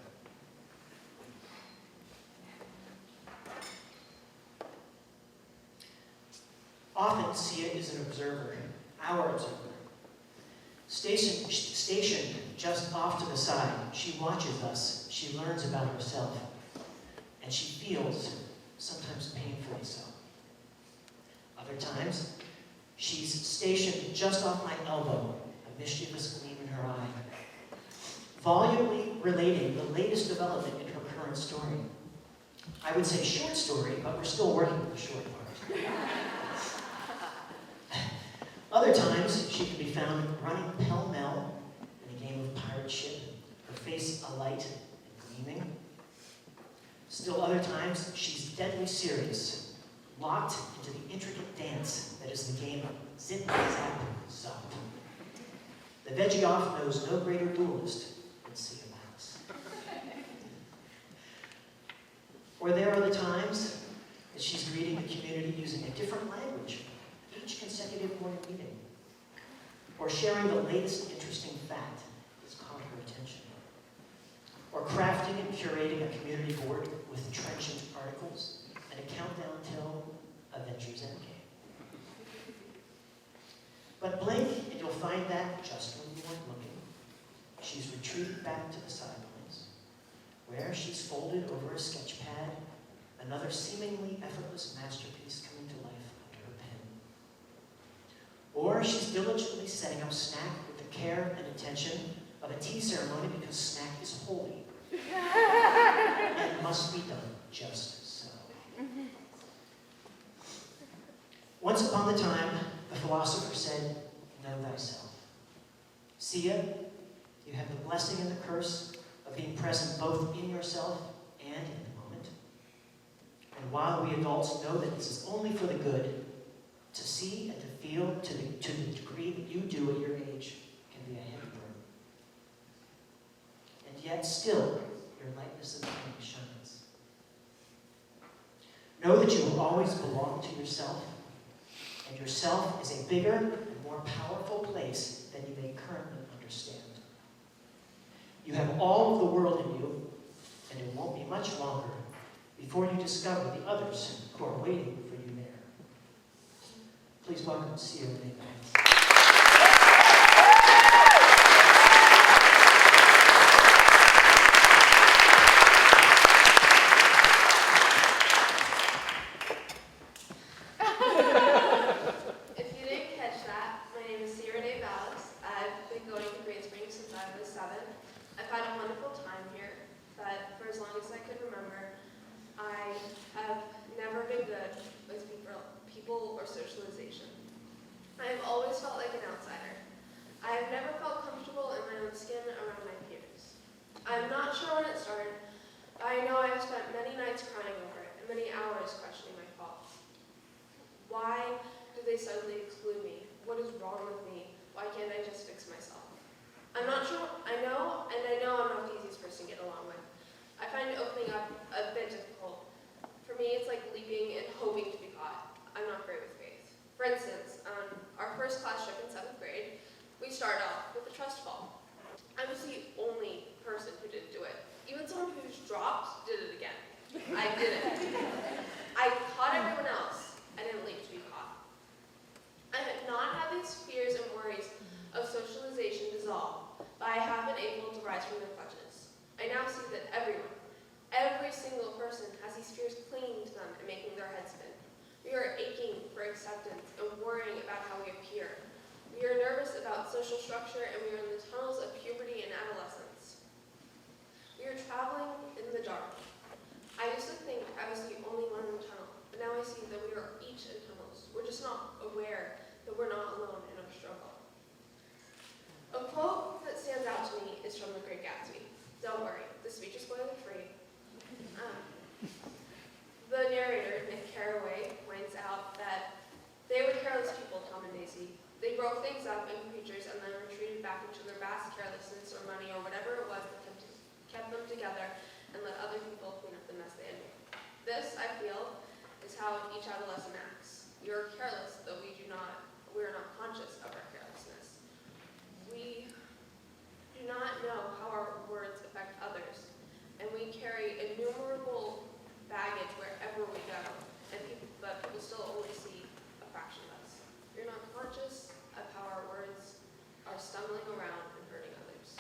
Often, Sia is an observer, our observer. Stationed just off to the side, she watches us, she learns about herself, and she feels, sometimes painfully so. Other times, she's stationed just off my elbow, a mischievous gleam in her eye, volubly relating the latest development in her current story. I would say short story, but we're still working with the short part. Other times, she can be found running pell-mell in a game of pirate ship, her face alight and gleaming. Still other times, she's deadly serious, locked into the intricate dance that is the game of zip, zap, zop. The The veggie off knows no greater duelist than Sia Mouse. Or there are the times that she's greeting the community using a different language each consecutive morning meeting, or sharing the latest interesting fact that's caught her attention, or crafting and curating a community board with trenchant articles and a countdown till Avengers Endgame. But blink and you'll find that just when you weren't looking, she's retreated back to the sidelines, where she's folded over a sketch pad, another seemingly effortless masterpiece coming to life under her pen. Or she's diligently setting up snack with the care and attention of a tea ceremony because snack is holy and must be done just so. Once upon a time, the philosopher said, know thyself. Sia, you have the blessing and the curse of being present both in yourself and in the moment. And while we adults know that this is only for the good, to see and to feel to the degree that you do at your age can be a heavy burden. And yet still, your lightness of being shines. Know that you will always belong to yourself, and yourself is a bigger and more powerful place than you may currently understand. You have all of the world in you, and it won't be much longer before you discover the others who are waiting for you there. Please welcome Sia Renee Banks.
If you didn't catch that, my name is Sia Renee Ballas. I've been going to Greenspring since I was 7. I've had a wonderful time here, but for as long as I can remember, I have never been good with people or socialization. I have always felt like an outsider. I have never felt comfortable in my own skin around my peers. I'm not sure when it started, but I know I have spent many nights crying over it and many hours questioning my faults. Why do they suddenly exclude me? What is wrong with me? Why can't I just fix myself? I'm not sure. I know I'm not the easiest person to get along with. I find opening up a bit difficult. For me, it's like leaping and hoping to be caught. I'm not great with faith. For instance, our first class trip in 7th grade, we started off with a trust fall. I was the only person who didn't do it. Even someone who's dropped did it again. I didn't. I caught everyone else. I didn't leap to be caught. I have not had these fears and worries of socialization dissolve, but I have been able to rise from their clutches. I now see that everyone, every single person has these fears clinging to them and making their heads spin. We are aching for acceptance and worrying about how we appear. We are nervous about social structure, and we are in the tunnels of puberty and adolescence. We are traveling in the dark. I used to think I was the only one in the tunnel, but now I see that we are each in tunnels. We're just not aware that we're not alone in our struggle. A quote that stands out to me is from The Great Gatsby. Don't worry, the speech is spoiler-free. The narrator, Nick Carraway, points out that they were careless people, Tom and Daisy. They broke things up in creatures and then retreated back into their vast carelessness or money or whatever it was that kept them together and let other people clean up the mess they had made. This, I feel, is how each adolescent acts. We are careless, though we are not conscious of our carelessness. We do not know how our words affect others, and we carry innumerable baggage wherever we go, but people still only see a fraction of us. We're not conscious of how our words are stumbling around and hurting others.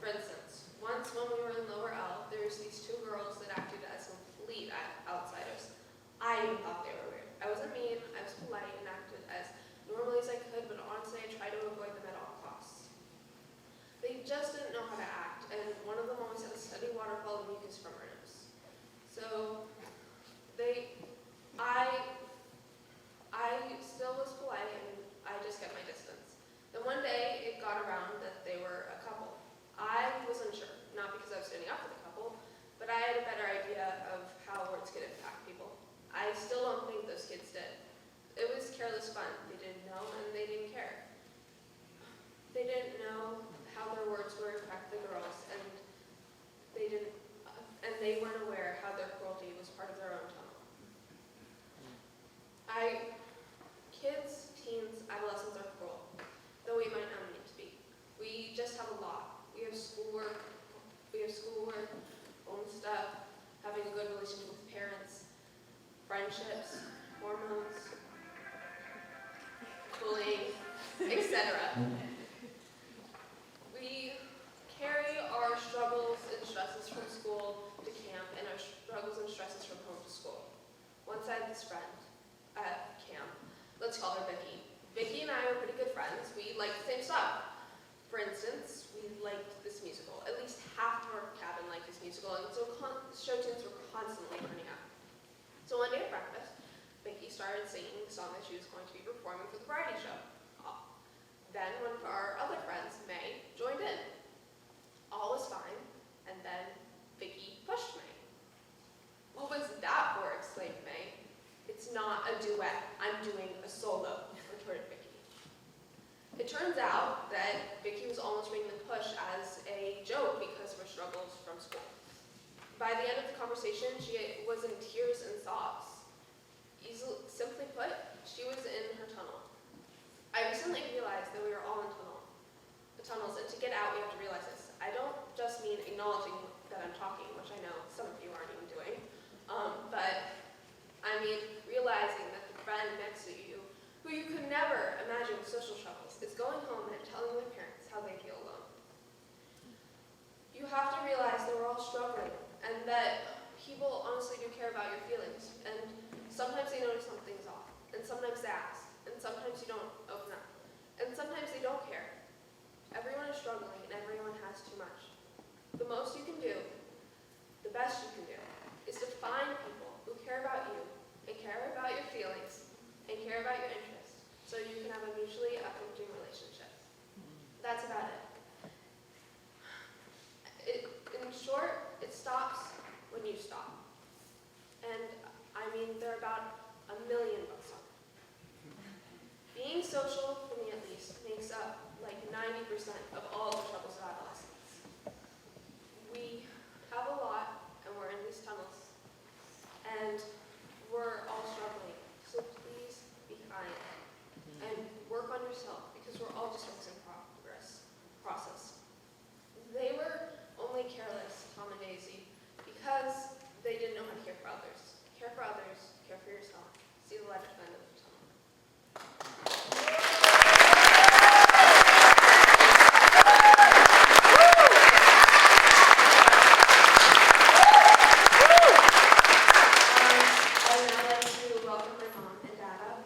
For instance, once when we were in lower L, there was these 2 girls that acted as complete outsiders. I even thought they were weird. I wasn't mean, I was polite and acted as normally as I could, but friends, we liked the same stuff. For instance, we liked this musical. At least half of our cabin liked this musical, and so show tunes were constantly turning up. So one day at breakfast, Vicky started singing the song that she was going to be performing for the variety show. Then one of our other friends, May, joined in. All was fine, and then Vicky pushed May. "What was that for?" exclaimed May. "It's not a duet. I'm doing a solo," retorted Vicky. It turns out that Vicky was almost making the push as a joke because of her struggles from school. By the end of the conversation, she was in tears and sobs. Simply put, she was in her tunnel. I recently realized that we are all in tunnels, and to get out, we have to realize this. I don't just mean acknowledging that I'm talking, which I know some of you aren't even doing, but I mean realizing that the friend next to you, who you could never imagine with social troubles, is going home and telling their parents how they feel alone. You have to realize that we're all struggling, and that people honestly do care about your feelings, and sometimes they notice something's off, and sometimes they ask, and sometimes you don't open up, and sometimes they don't care. Everyone is struggling, and everyone has too much. The most you can do, the best you can do, is to find people who care about you, and care about your feelings, and care about your interests, so you can have a mutually uplifting relationship. That's about it. In short, it stops when you stop. And I mean, there are about 1 million books on it. Being social, for me at least, makes up like 90% of all the troubles of adolescence. We have a lot, and we're in these tunnels, and we're all struggling. So please be kind and work on yourself, because we're all just works in process. They were only careless, Tom and Daisy, because they didn't know how to care for others. Care for others, care for yourself. See the light at the end of the tunnel. I would now like to welcome my mom and dad up.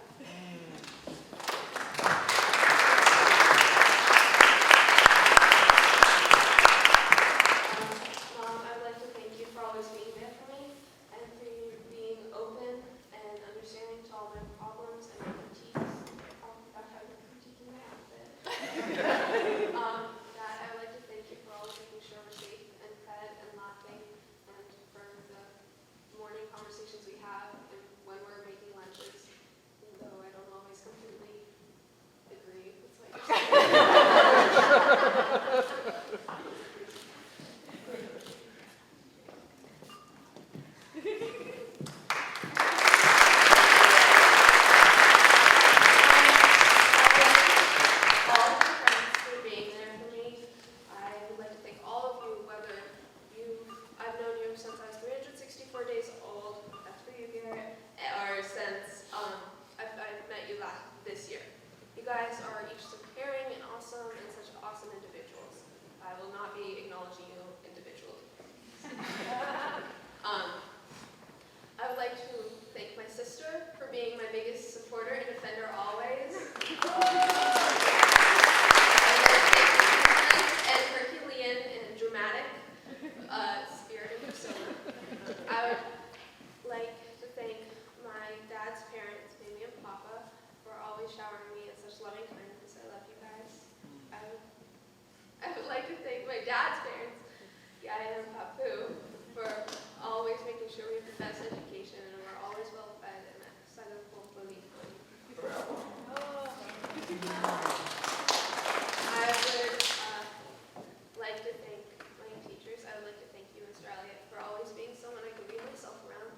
Mom, I would like to thank you for always being there for me, and for you being open and understanding to all my problems and my critiques. I'll back out your critique in my outfit. Dad, I would like to thank you for always making sure we're safe and fed and laughing, and for the morning conversations we have and when we're making lunches, even though I don't always completely agree with what you're saying. All of my friends for being there for me. I would like to thank all of you, whether I've known you since I was 364 days old, that's for you, Garrett, or since I met you this year. You guys are each so caring and awesome and such awesome individuals. I will not be acknowledging you individually. I would like to thank my sister for being my biggest supporter and defender always. And Herculean and dramatic spirit and persona. I would like to thank my dad's parents, Mamie and Papa, for always showering me in such loving kindness. I love you guys. I would like to thank my dad's parents, Yaya and Papu, for always making sure we have the best education and we're always well fed and excited for belief. I would like to thank my teachers. I would like to thank you, Mr. Elliott, for always being someone I could be myself around,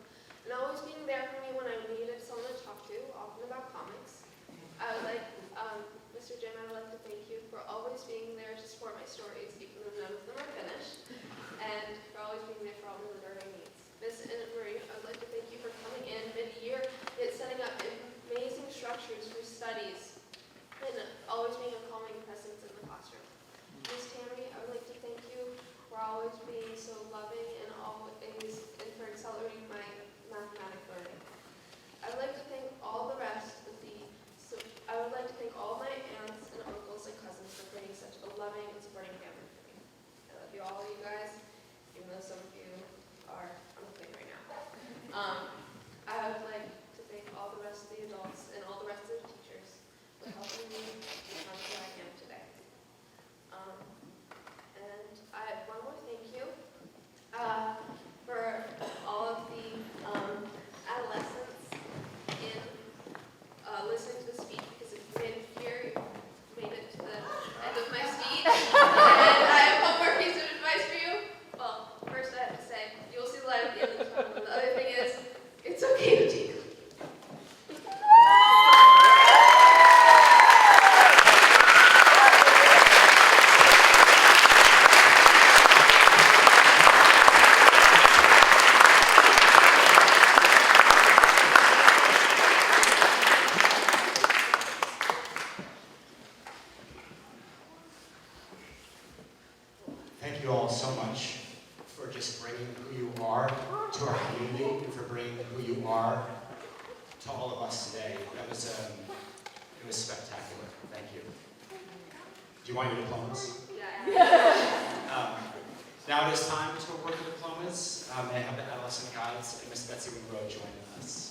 and always being there for me when I needed someone to talk to, often about comics. I would like, Mr. Jim, I would like to thank you for always being there to support my stories, even though none of them are finished, and for always being there for all my literary needs. Miss Anna Marie, I would like to
thank you all so much for just bringing who you are to our community and for bringing who you are to all of us today. It was spectacular. Thank you. Do you want your diplomas? Now it is time to award the diplomas. May I have the adolescent guides and Miss Betsy Wingrove joining us.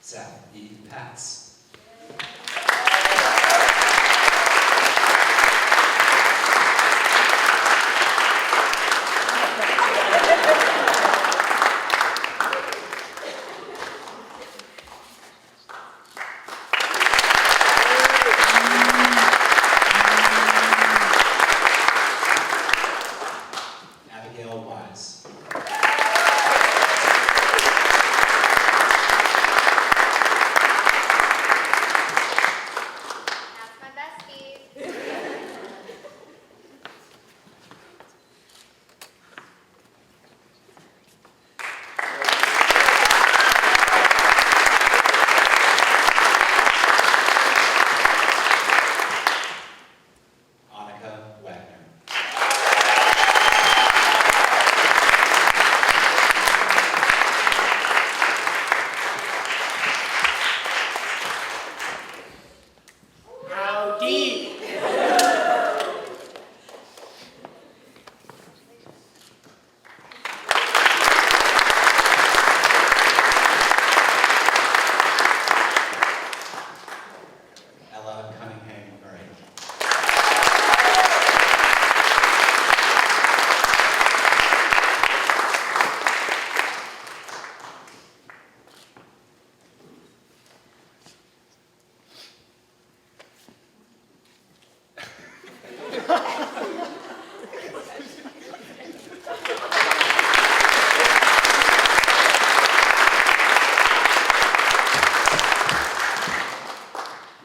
Seth E. Patz. Abigail Wise.
That's my bestie.
Annika Wagner.
Howdy.
Ella Cunningham Murray.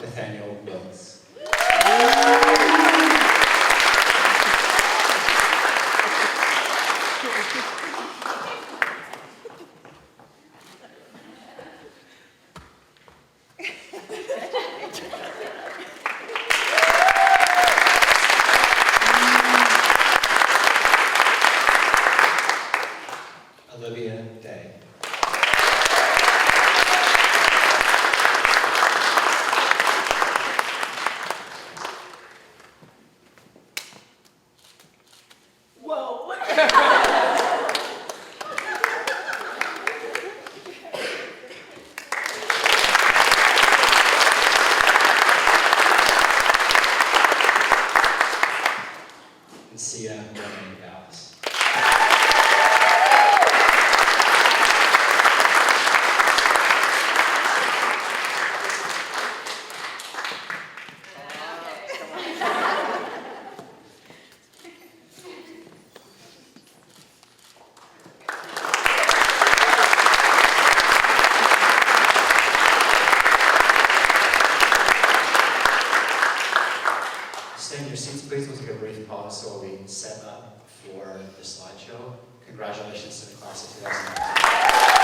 Nathaniel Wills. Olivia Day.
Whoa.
And Sia Renee Dallas. Stay in your seats, please. We'll take a brief pause so we set up for the slideshow. Congratulations to the class of 2019.